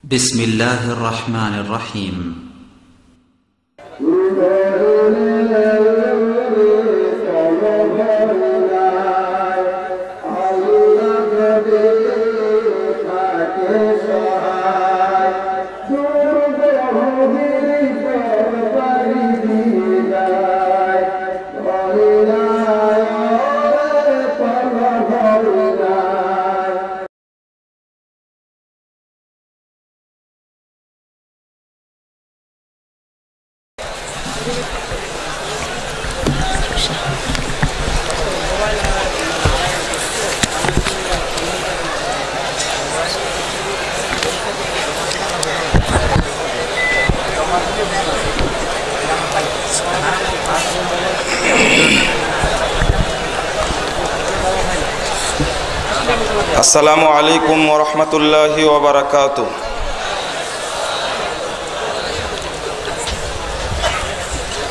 بسم الله الرحمن الرحيم. আসসালামু আলাইকুম ওয়া রাহমাতুল্লাহি ওয়া বারাকাতুহু।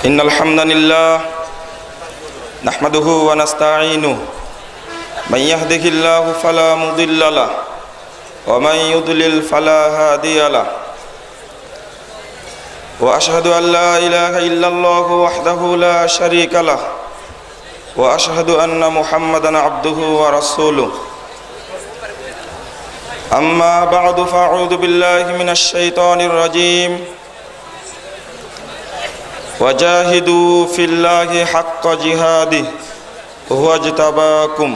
ইন্নাল হামদালিল্লাহ নাহমাদুহু ওয়া নাস্তাঈনুহু মান ইয়াহদিহিল্লাহু ফালা মুদিল্লা লাহু ওয়া মান ইউদ্লিল ফালা হাদিয়া লাহু ওয়া আশহাদু আল লা ইলাহা ইল্লাল্লাহু ওয়াহদাহু লা শারীকা লাহু ওয়া আশহাদু আন্না মুহাম্মাদান আবদুহু ওয়া রাসূলুহু। أما بعد فأعوذ بالله من الشيطان الرجيم وجاهدوا في الله حق جهاده وهو اجتباكم.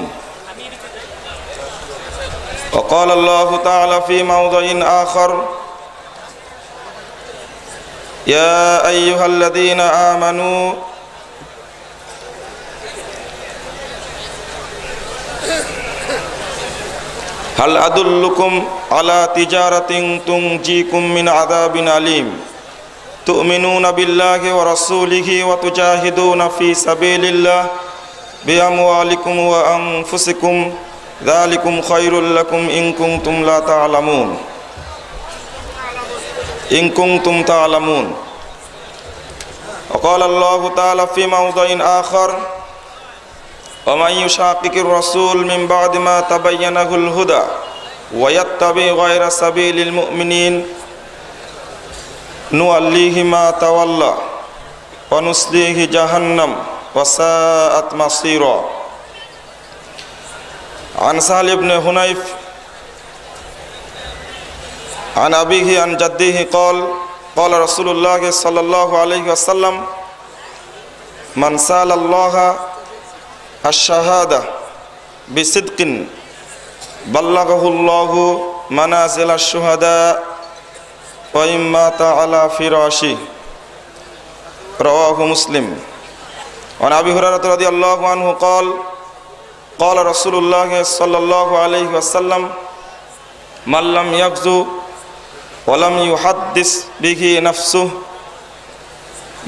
وقال الله تعالى في موضع آخر يا أيها الذين آمنوا هل أدلكم على تجارة تنجيكم من عذاب أليم تؤمنون بالله ورسوله وتجاهدون في سبيل الله بأموالكم وأنفسكم ذلكم خير لكم إن كنتم تعلمون. وقال الله تعالى في موضع آخر ومن يشاقق الرسول من بعد ما تبين له الهدى ويتبع غير سبيل المؤمنين نوليه ما تولى ونصليه جهنم وساءت مصيرا. عن سهل بن حنيف عن أبيه عن جده قال قال رسول الله صلى الله عليه وسلم من سأل الله الشهادة بصدق بلغه الله منازل الشهداء وإن مات على فراشه. رواه مسلم. وعن أبي هريرة رضي الله عنه قال قال رسول الله صلى الله عليه وسلم من لم يغزو ولم يحدث به نفسه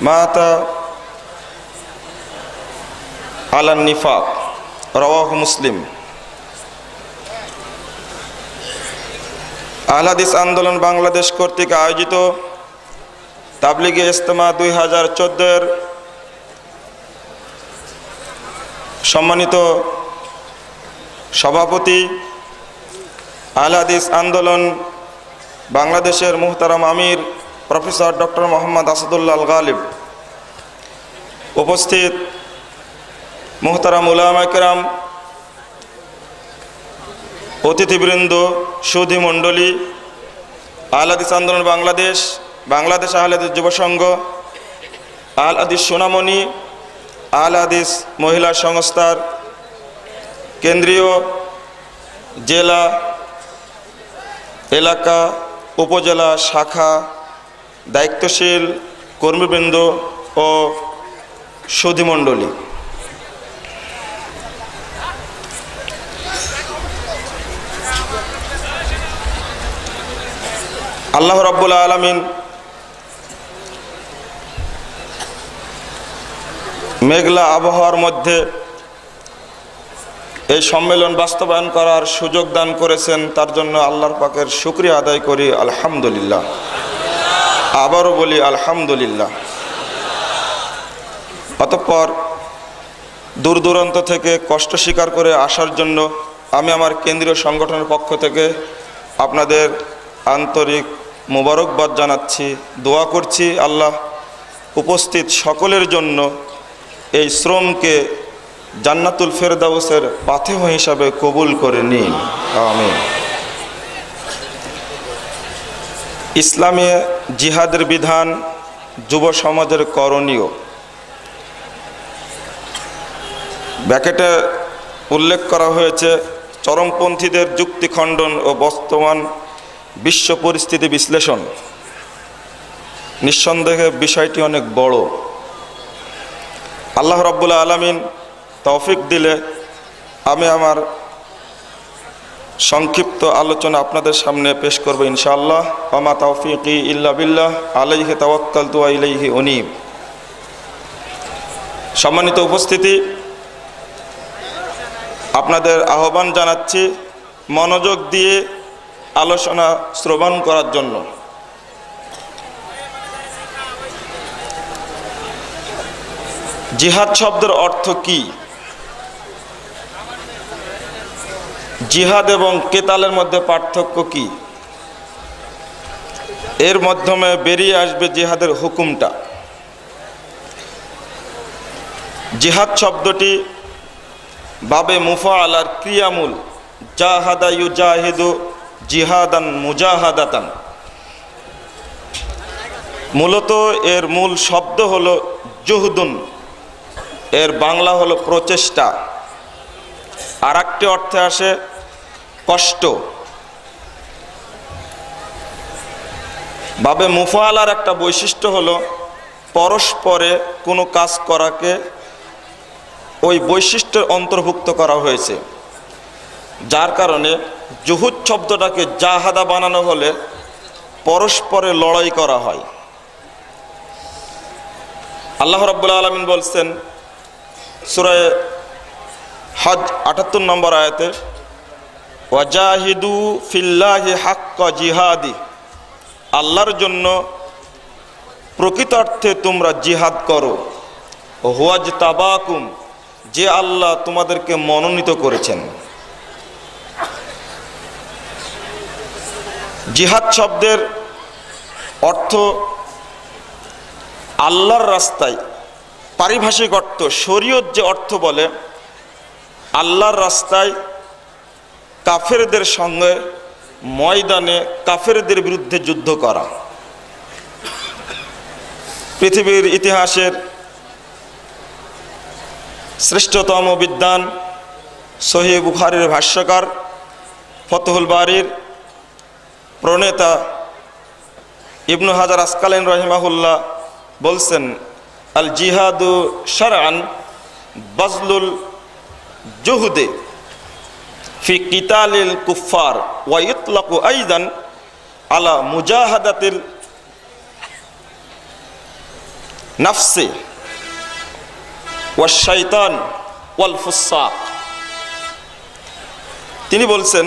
مات আলান নিফাক। রাওয়াহু মুসলিম। আহলে হাদিস আন্দোলন বাংলাদেশ কর্তৃক আয়োজিত তাবলিগে ইজতেমা 2014 সম্মানিত সভাপতি আহলে হাদিস আন্দোলন বাংলাদেশের মুহতারাম আমির প্রফেসর ডক্টর মোহাম্মদ আসাদুল্লাহ আল গালিব, উপস্থিত মুহতারাম উলামা কেরাম, অতিথিবৃন্দ, সুধী মণ্ডলী, আহলে হাদিস আন্দোলন বাংলাদেশ, বাংলাদেশ আহলে হাদিস যুব সংঘ, আহলে হাদিস সোনামণি, আহলে হাদিস মহিলা সংস্থার কেন্দ্রীয়, জেলা, এলাকা, উপজেলা শাখা দায়িত্বশীল কর্মীবৃন্দ ও সুধী মণ্ডলী, আল্লাহ রাব্বুল আলামিন মেঘলা আবহাওয়ার মধ্যে এই সম্মেলন বাস্তবায়ন করার সুযোগ দান করেছেন, তার জন্য আল্লাহর পাকের শুকরিয়া আদায় করি আলহামদুলিল্লাহ। আবারও বলি আলহামদুলিল্লাহ। অতঃপর দূর দূরান্ত থেকে কষ্ট স্বীকার করে আসার জন্য আমি আমার কেন্দ্রীয় সংগঠনের পক্ষ থেকে আপনাদের আন্তরিক মোবারকবাদ জানাচ্ছি, দোয়া করছি আল্লাহ উপস্থিত সকলের জন্য এই শ্রমকে জান্নাতুল ফেরদাউসের পাথেয় হিসাবে কবুল করে নিন, আমিন। ইসলামে জিহাদের বিধান, যুব সমাজের করণীয়। ব্যাকেটে উল্লেখ করা হয়েছে চরমপন্থীদের যুক্তি খণ্ডন ও বর্তমান বিশ্ব পরিস্থিতি বিশ্লেষণ। নিঃসন্দেহে বিষয়টি অনেক বড়। আল্লাহ রাব্বুল আলামিন তৌফিক দিলে আমি আমার সংক্ষিপ্ত আলোচনা আপনাদের সামনে পেশ করব ইনশাআল্লাহ। ওয়া মা তাওফীকি ইল্লা বিল্লাহ, আলাইহি তাওয়াক্কালতু ওয়া ইলাইহি উনীব। সম্মানিত উপস্থিতি, আপনাদের আহ্বান জানাচ্ছি মনোযোগ দিয়ে আলোচনা শ্রবণ করার জন্য। জিহাদ শব্দের অর্থ কি? জিহাদ এবং কেতালের মধ্যে পার্থক্য কি? এর মাধ্যমে বেরিয়ে আসবে জিহাদের হুকুমটা। জিহাদ শব্দটি বাবে মুফাআলার ক্রিয়ামূল, জাহাদা ইউজাহিদু জিহাদান মুজাহাদাতান। মূলত এর মূল শব্দ হলো জুহদুন, এর বাংলা হলো প্রচেষ্টা। আর একটি অর্থে আসে কষ্ট। বাবে মুফাআলার একটা বৈশিষ্ট্য হলো পরস্পরে কোনো কাজ করাকে ওই বৈশিষ্ট্যের অন্তর্ভুক্ত করা হয়েছে, যার কারণে জুহুদ শব্দটাকে জাহাদা বানানো হলে পরস্পরে লড়াই করা হয়। আল্লাহ রাব্বুল আলামিন বলছেন সূরা হজ ৭৮ নম্বর আয়াতে, ওয়াজাহিদু ফিল্লাহি হাক্কা জিহাদি, আল্লাহর জন্য প্রকৃত অর্থে তোমরা জিহাদ করো। হুয়াজতাবাকুম, যে আল্লাহ তোমাদেরকে মনোনীত করেছেন। জিহাদ শব্দের অর্থ আল্লাহর রাস্তায়, পারিভাষিক অর্থ শরীয়ত যে অর্থ বলে, আল্লাহর রাস্তায় কাফেরদের সঙ্গে ময়দানে কাফেরদের বিরুদ্ধে যুদ্ধ করা। পৃথিবীর ইতিহাসের শ্রেষ্ঠতম বিদ্বান, সহিহ বুখারীর ভাষ্যকার, ফতহুল বারীর প্রণেতা ইবনু হাজার আসকালাইন রাহিমাহুল্লাহ বলছেন, আল জিহাদু শারআন বাজলুল জুহুদে ফি কিতালিল কুফার ওয়া ইতলাকু আইদান আলা মুজাহাদাতিল নাফসি ওয়া শাইতান ওয়াল ফুসাক। তিনি বলছেন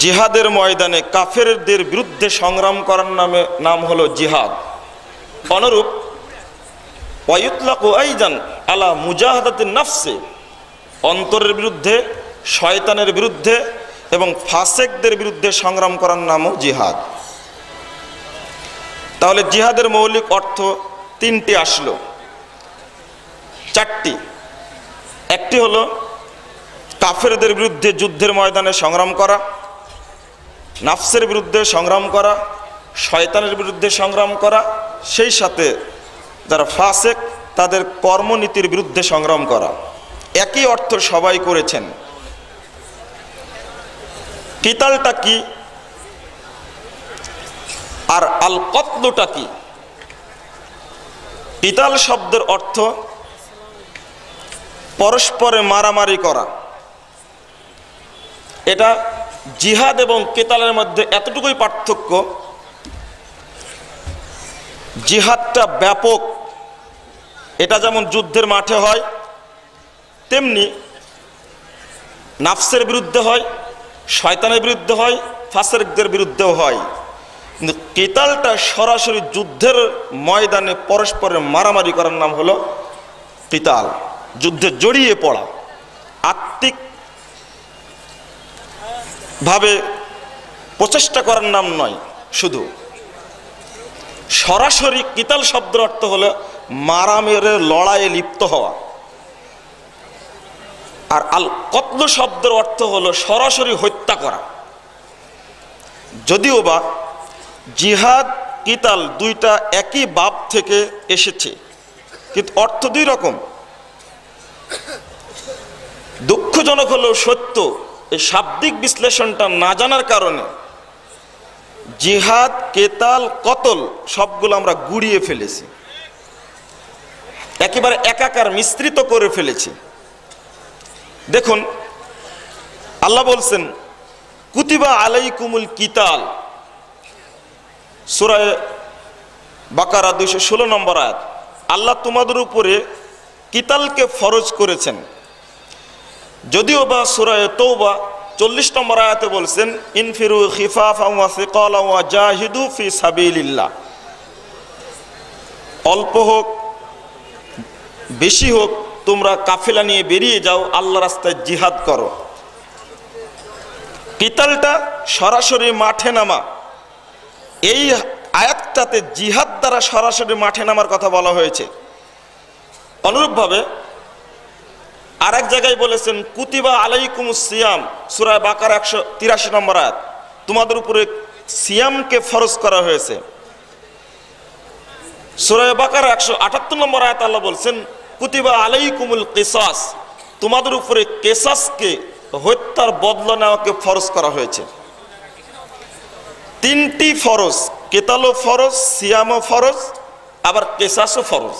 জিহাদের ময়দানে কাফেরদের বিরুদ্ধে সংগ্রাম করার নাম হলো জিহাদ। অনুরূপ ওয়া ইতলাকু আইদান আলা মুজাহাদাতিন নাফসি, অন্তরের বিরুদ্ধে, শয়তানের বিরুদ্ধে এবং ফাসেকদের বিরুদ্ধে সংগ্রাম করার নামও জিহাদ। তাহলে জিহাদের মৌলিক অর্থ তিনটি আসলো, চারটি। একটি হলো কাফেরদের বিরুদ্ধে যুদ্ধের ময়দানে সংগ্রাম করা, নাফসের বিরুদ্ধে সংগ্রাম করা, শয়তানের বিরুদ্ধে সংগ্রাম করা, সেই সাথে যারা ফাসেক তাদের কর্মনীতির বিরুদ্ধে সংগ্রাম করা। একই অর্থ সবাই করেছেন। কিতালটা কি আর আল কতলুটা কি? কিতাল শব্দের অর্থ পরস্পরে মারামারি করা। এটা জিহাদ এবং কেতালের মধ্যে এতটুকুই পার্থক্য, জিহাদটা ব্যাপক, এটা যেমন যুদ্ধের মাঠে হয় তেমনি নাফসের বিরুদ্ধে হয়, শয়তানের বিরুদ্ধে হয়, ফাসেকদের বিরুদ্ধেও হয়। কিন্তু কিতালটা সরাসরি যুদ্ধের ময়দানে পরস্পরের মারামারি করার নাম হলো কিতাল, যুদ্ধে জড়িয়ে পড়া, আত্মিক ভাবে প্রচেষ্টা করার নাম নয়। শুধু সরাসরি কিতাল শব্দের অর্থ হলো মারা মেরে লড়াইয়ে লিপ্ত হওয়া, আর আল কতল শব্দের অর্থ হলো সরাসরি হত্যা করা। যদিও বা জিহাদ কিতাল দুইটা একই বাব থেকে এসেছে, কিন্তু অর্থ দুই রকম। দুঃখজনক হলেও সত্য, এই শাব্দিক বিশ্লেষণটা না জানার কারণে জিহাদ কেতাল কতল সবগুলো আমরা গুড়িয়ে ফেলেছি, একেবারে একাকার মিশ্রিত করে ফেলেছি। দেখুন, আল্লাহ বলছেন কুতিবা আলাইকুমুল কিতাল, সূরা বাকারা 216 নম্বর আয়াত। আল্লাহ তোমাদের উপরে কিতালকে ফরজ করেছেন। যদিও বা সূরা তওবা 40 নম্বর আয়াতে বলছেন ইনফিরু খিফাফান ওয়া সিকালান ওয়া জাহিদু ফি সাবিলিল্লাহ, অল্প হোক বেশি হোক তোমরা কাফেলা নিয়ে বেরিয়ে যাও, আল্লাহর রাস্তায় জিহাদ করো। কিতালটা সরাসরি মাঠে নামা, এই আয়াতটাতে জিহাদ দ্বারা সরাসরি মাঠে নামার কথা বলা হয়েছে। অনুরূপভাবে আর এক জায়গায় বলেছেন কুতিবা আলাইকুমুস সিয়াম, সূরা বাকারা 183 নম্বর আয়াত, তোমাদের উপরে সিয়ামকে ফরজ করা হয়েছে। সূরা বাকারা 178 নম্বর আয়াত আল্লাহ বলছেন কুতিবা আলাইকুমুল কিসাস, তোমাদের উপরে কিসাসকে হত্যার বদলা নেওয়াকে ফরজ করা হয়েছে। তিনটি ফরজ, কেতালও ফরজ, সিয়ামও ফরজ, আবার কিসাসও ফরজ।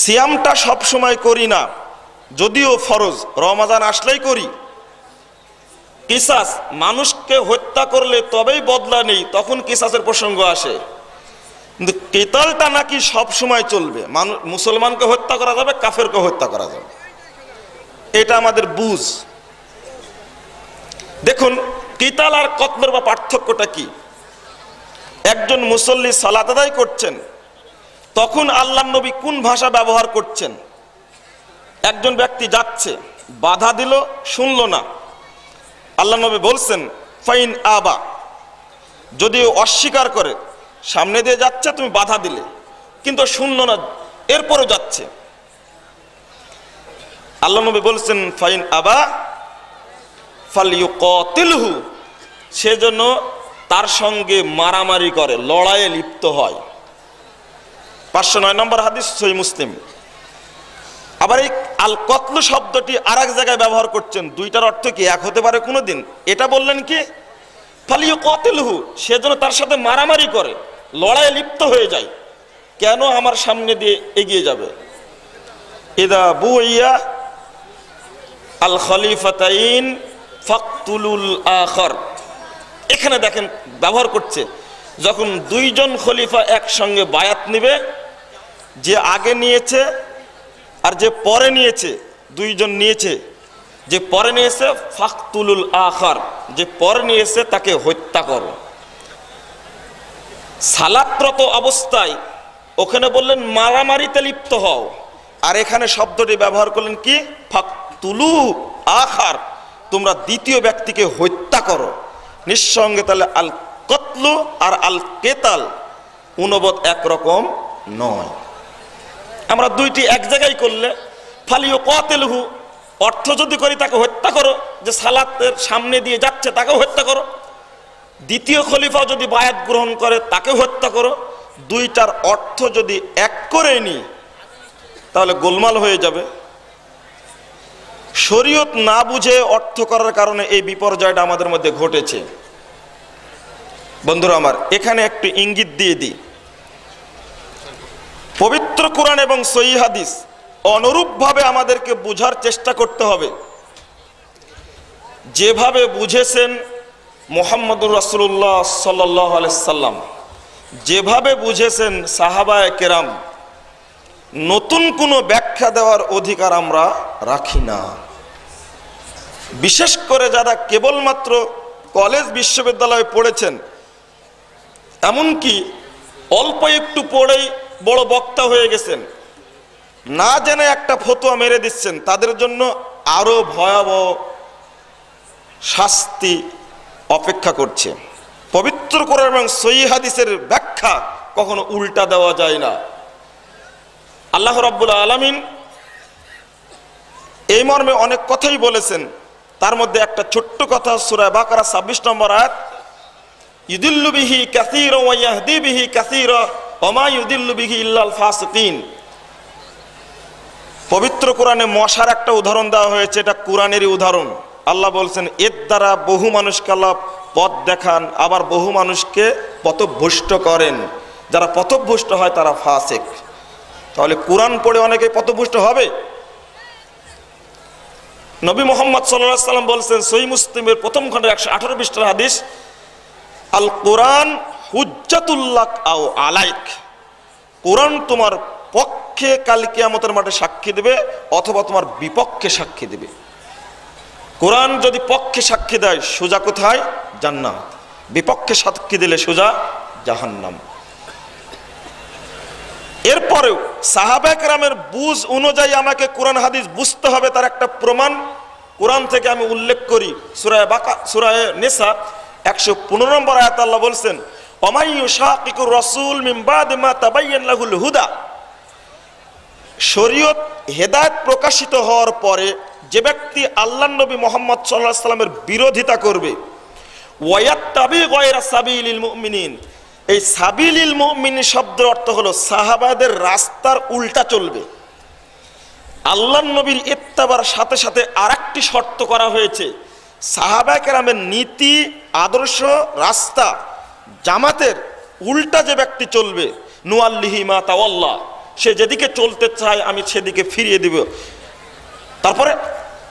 সিয়ামটা সব সময় করি না, যদিও ফরজ, রমাদান আসলেই করি। কিসাস, মানুষকে হত্যা করলে তবেই বদলা নেই, তখন কিসাসের প্রসঙ্গ আসে। কিন্তু কেতালটা নাকি সব সময় চলবে, মুসলমানকে হত্যা করা যাবে, কাফেরকে হত্যা করা যাবে, এটা আমাদের বুঝ। দেখুন কিতাল আর কতলের বা পার্থক্যটা কি। একজন মুসল্লি সালাত আদায় করছেন, তখন আল্লাহর নবী কোন ভাষা ব্যবহার করছেন? একজন ব্যক্তি যাচ্ছে, বাধা দিল, শুনলো না, আল্লাহ নবী বলছেন ফাইন আবা, যদি অস্বীকার করে, সামনে দিয়ে যাচ্ছে, তুমি বাধা দিলে কিন্তু শুনলো না, এরপরও যাচ্ছে, আল্লাহ নবী বলছেন ফাইন আবা ফালইউকাতিলহু, সেজন্য তার সঙ্গে মারামারি করে, লড়াইয়ে লিপ্ত হয়। 509 নম্বর হাদিস, সহিহ মুসলিম। আবার এই আল কতলু শব্দটি আর এক জায়গায় ব্যবহার করছেন, দুইটার অর্থ কি এক হতে পারে কোনোদিন? এটা বললেন কি ফালইউকাতিলহু, সেজন্য তার সাথে মারামারি করে, লড়াইয়ে লিপ্ত হয়ে যায়। কেন? আমার সামনে দিয়ে এগিয়ে যাবে। ইদা বুইয়া আল খলিফাতাইন ফাকতুলুল আখর, এখানে দেখেন ব্যবহার করছে, যখন দুইজন খলিফা একসঙ্গে বায়াত নেবে, যে আগে নিয়েছে আর যে পরে নিয়েছে, দুইজন নিয়েছে, যে পরে নিয়েছে ফাকতুলুল আখর, যে পরে নিয়েছে তাকে হত্যা করো। সালাতরত অবস্থায় ওখানে বললেন মারামারিতে লিপ্ত হও, আর এখানে শব্দটি ব্যবহার করলেন কি ফাকতুলু আখর, তোমরা দ্বিতীয় ব্যক্তিকে হত্যা করো। নিঃসঙ্গে তাহলে আল কতলু আর আল কেতাল উনবত একরকম নয়। আমরা দুইটি এক জায়গায় করলে ফালইউকাতিলহু অর্থ যদি করি তাকে হত্যা করো, যে সালাতের সামনে দিয়ে যাচ্ছে তাকে হত্যা করো, দ্বিতীয় খলিফা যদি বায়াত গ্রহণ করে তাকে হত্যা করো, দুইটার অর্থ যদি এক করে নিই তাহলে গোলমাল হয়ে যাবে। শরীয়ত না বুঝে অর্থ করার কারণে এই বিপর্যয়টা আমাদের মধ্যে ঘটেছে। বন্ধুরা আমার, এখানে একটু ইঙ্গিত দিয়ে দিই, পবিত্র কোরআন এবং সহিহ হাদিস অনুরূপভাবে আমাদেরকে বুঝার চেষ্টা করতে হবে। যেভাবে বুঝেছেন মুহাম্মদুর রাসূলুল্লাহ সাল্লাল্লাহু আলাইহি সাল্লাম, যেভাবে বুঝেছেন সাহাবায়ে কেরাম, নতুন কোনো ব্যাখ্যা দেওয়ার অধিকার আমরা রাখি না। বিশেষ করে যারা কেবলমাত্র কলেজ বিশ্ববিদ্যালয়ে পড়েছেন, এমনকি অল্প একটু পড়েই বড় বক্তা হয়ে গেছেন, না জেনে একটা ফতোয়া মেরে দিচ্ছেন, তাদের জন্য আরো ভয়াবহ শাস্তি অপেক্ষা করছে। পবিত্র কোরআন এবং সহিহ হাদিসের ব্যাখ্যা কখনো উল্টা দেওয়া যায় না। আল্লাহ রাব্বুল আলামিন এই মর্মে অনেক কথাই বলেছেন, তার মধ্যে একটা ছোট্ট কথা সূরা বাকারা 26 নম্বর আয়াত, ইউদিল্লু বিহি কাসীরা ওয়া ইয়াহদি বিহি কাসীরা ওয়া মা ইউদিল্লু বিহি ইল্লাল ফাসিকিন। পবিত্র কোরআনে মশার একটা উদাহরণ দেওয়া হয়েছে, এটা কোরআনেরই উদাহরণ। আল্লাহ বলছেন এর দ্বারা বহু মানুষকে আল্লাহ পথ দেখান, আবার বহু মানুষকে পথভ্রষ্ট করেন। যারা পথভ্রষ্ট হয় তারা ফাসিক। তাহলে কোরআন পড়ে অনেকে পথভ্রষ্ট হবে? নবী মুহাম্মদ সাল্লাল্লাহু আলাইহি সাল্লাম বলছেন সহিহ মুসলিমের প্রথম খণ্ডের 118 পৃষ্ঠার হাদিস, আল কোরআন হুজ্জাতুল লাক আও আলাইক। কোরআন তোমার পক্ষে কাল কিয়ামতের মাঠে সাক্ষী দেবে অথবা তোমার বিপক্ষে সাক্ষী দেবে। কোরআন যদি পক্ষে সাক্ষী দেয় সোজা কোথায়? জান্নাত। বিপক্ষে সাক্ষী দিলে সোজা জাহান্নাম। এরপরেও সাহাবা কেরামের বুঝ অনুযায়ী আমাকে কোরআন হাদিস বুঝতে হবে, তার একটা প্রমাণ কোরআন থেকে আমি উল্লেখ করি। সূরা নিসা 115 নম্বর আয়াত আল্লাহ বলছেন, ওমাই ইউশাকিকুর রাসূল মিন বাদি মা তাবায়্যানা লাহুল হুদা। শরীয়ত হেদায়েত প্রকাশিত হওয়ার পরে যে ব্যক্তি আল্লাহর নবী মুহাম্মদ সাল্লাল্লাহু আলাইহি সাল্লামের বিরোধিতা করবে, ওয়ায়াত্তাবি গায়রা সাবিলিল মুমিনিন। এই সাবিলিল মুমিনিন শব্দের অর্থ হলো সাহাবাদের রাস্তার উল্টা চলবে। আল্লাহর নবীর ইত্তেবার সাথে সাথে আরেকটি শর্ত করা হয়েছে, সাহাবা কেরামের নীতি আদর্শ রাস্তা জামাতের উল্টা যে ব্যক্তি চলবে, নুয়াল্লিহি মা তাওয়াল্লা, সে যেদিকে চলতে চায় আমি সেদিকে ফিরিয়ে দিব। তারপরে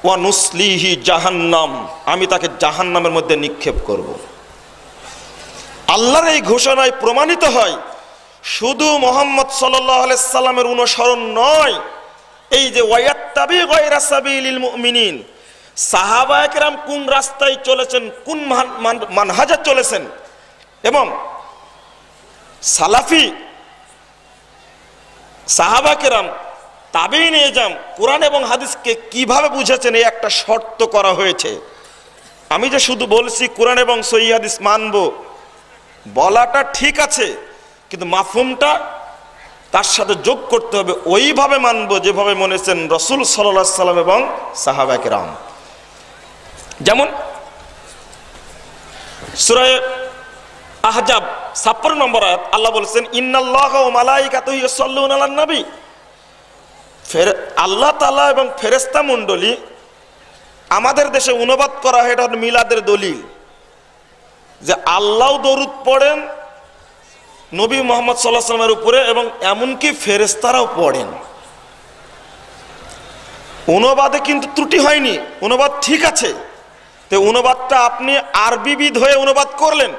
ওয়া নুসলিহি জাহান্নাম, আমি তাকে জাহান্নামের মধ্যে নিক্ষেপ করব। আল্লাহর এই ঘোষণায় প্রমাণিত হয় শুধু মুহাম্মদ সাল্লাল্লাহু আলাইহি সাল্লামের অনুসরণ নয়, এই যে ওয়ায়াত্তাবি গায়রা সাবিলিল মুমিনিন, সাহাবায়ে কেরাম কোন রাস্তায় চলেছেন, কোন মানহাজে চলেছেন, এবং সালাফি সাহাবা কেরাম তাবেঈন এজাম কোরআন এবং হাদিসকে কিভাবে বুঝেছেন, এই একটা শর্ত করা হয়েছে। আমি যে শুধু বলছি কোরআন এবং সহিহ হাদিস মানব, বলাটা ঠিক আছে, কিন্তু মাফহুমটা তার সাথে যোগ করতে হবে। ওইভাবে মানব যেভাবে মনেছেন রাসূল সাল্লাল্লাহু আলাইহি সাল্লাম এবং সাহাবায়ে কেরাম। যেমন সূরা আহজাব 56 নম্বর আয়াত আল্লাহ বলেছেন, ইন্নাল্লাহা ওয়া মালাইকাতুহু ইউসাল্লুনা আলান নবী। আল্লাহ তাআলা এবং ফেরেশতা মণ্ডলী, আমাদের দেশে অনুবাদ করা হয় এটা মিলাদের দলিল, যে আল্লাহ দরুদ পড়েন নবী মুহাম্মদ সাল্লাল্লাহু আলাইহি ওয়াসাল্লামের উপরে এবং এমনকি ফেরেশতারাও পড়েন। অনুবাদে কিন্তু ত্রুটি হয়নি, অনুবাদ ঠিক আছে। তো অনুবাদটা আপনি আরবিবিদ হয়ে অনুবাদ করলেন।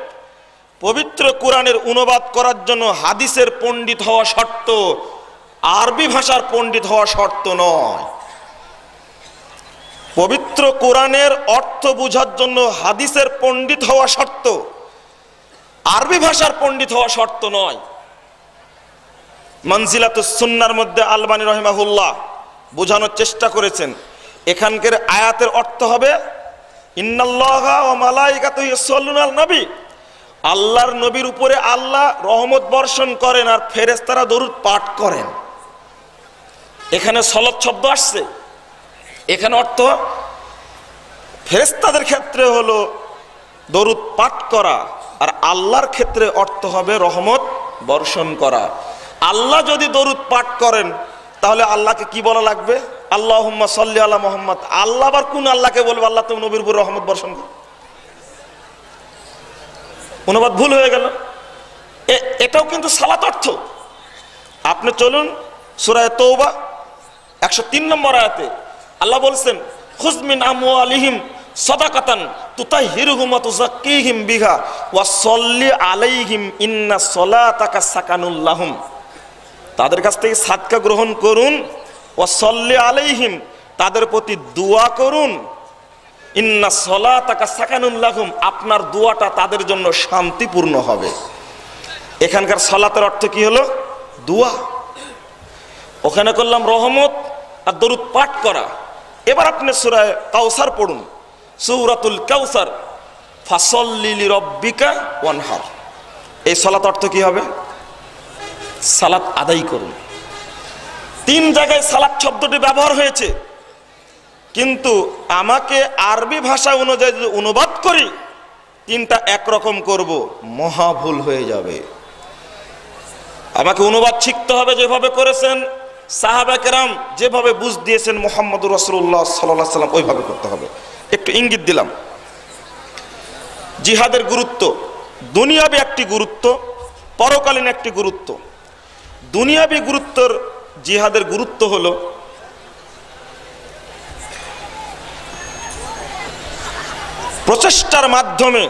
পবিত্র কোরআনের অনুবাদ করার জন্য হাদিসের পণ্ডিত হওয়া শর্ত, আরবি ভাষার পণ্ডিত হওয়া শর্ত নয়। পবিত্র কোরআনের অর্থ বোঝার জন্য হাদিসের পণ্ডিত হওয়া শর্ত, আরবি ভাষার পণ্ডিত হওয়া শর্ত নয়। মানজিলাতুস সুন্নাহর মধ্যে আলবানী রাহিমাহুল্লাহ বোঝানোর চেষ্টা করেছেন, এখানকার আয়াতের অর্থ হবে ইন্নাল্লাহা ওয়া মালাইকাতুহু ইউসাল্লুনা আলান নবী। আল্লাহর নবীর উপরে আল্লাহ রহমত বর্ষণ করেন আর ফেরেশতারা দরুদ পাঠ করেন। এখানে সলাত শব্দ আসছে, এখানে অর্থ ফেরেশতাদের ক্ষেত্রে হলো দরুদ পাঠ করা, আর আল্লাহর ক্ষেত্রে অর্থ হবে রহমত বর্ষণ করা। আল্লাহ যদি দরুদ পাঠ করেন তাহলে আল্লাহকে কি বলা লাগবে? আল্লাহুম্মা সাল্লি আলা মুহাম্মদ। আল্লাহ আবার কোন আল্লাহকে বলবে আল্লাহ তুমি নবীর উপর রহমত বর্ষণ করো? অনুবাদ ভুল হয়ে গেল। এটাও কিন্তু সালাত অর্থ। আপনি চলুন সূরা তাওবা 103 নম্বর আয়াতে আল্লাহ বলছেন, খুয মিন আমওয়ালিহিম সাদাকাতান তুতাহহিরুহুম ওয়া তুযাক্কিহিম বিহা ওয়া সাল্লি আলাইহিম ইন্না সলাতাকা সাকানুল লাহুম। তাদের কাছ থেকে সাদকা গ্রহণ করুন, ওয়া সাল্লি আলাইহিম, তাদের প্রতি দোয়া করুন, ইন্না সলাতাকা সাকানুল লাহুম, আপনার দোয়াটা তাদের জন্য শান্তিপূর্ণ হবে। এখানকার সালাতের অর্থ কি হলো? দোয়া। ওখানে করলাম রহমত আর দরুদ পাঠ করা। এবার আপনি সূরা কাউসার পড়ুন, সূরাতুল কাউসার, ফাসল্লি লিরাব্বিকা ওয়ানহার। এই সালাত অর্থ কি হবে? সালাত আদায় করুন। 3 জায়গায় সালাত শব্দটি ব্যবহার হয়েছে, কিন্তু আমাকে আরবি ভাষা অনুযায়ী যদি অনুবাদ করি 3টা একরকম করব, মহা ভুল হয়ে যাবে। আমাকে অনুবাদ শিখতে হবে, যেভাবে করেছেন সাহাবায়ে কেরাম, যেভাবে বুঝ দিয়েছেন মুহাম্মদুর রাসূলুল্লাহ সাল্লাল্লাহু আলাইহি ওয়াসাল্লাম, ওইভাবে করতে হবে। একটু ইঙ্গিত দিলাম। জিহাদের গুরুত্ব, দুনিয়াবি একটি গুরুত্ব, পরকালীন একটি গুরুত্ব। দুনিয়াবি গুরুত্বর জিহাদের গুরুত্ব হলো প্রচেষ্টার মাধ্যমে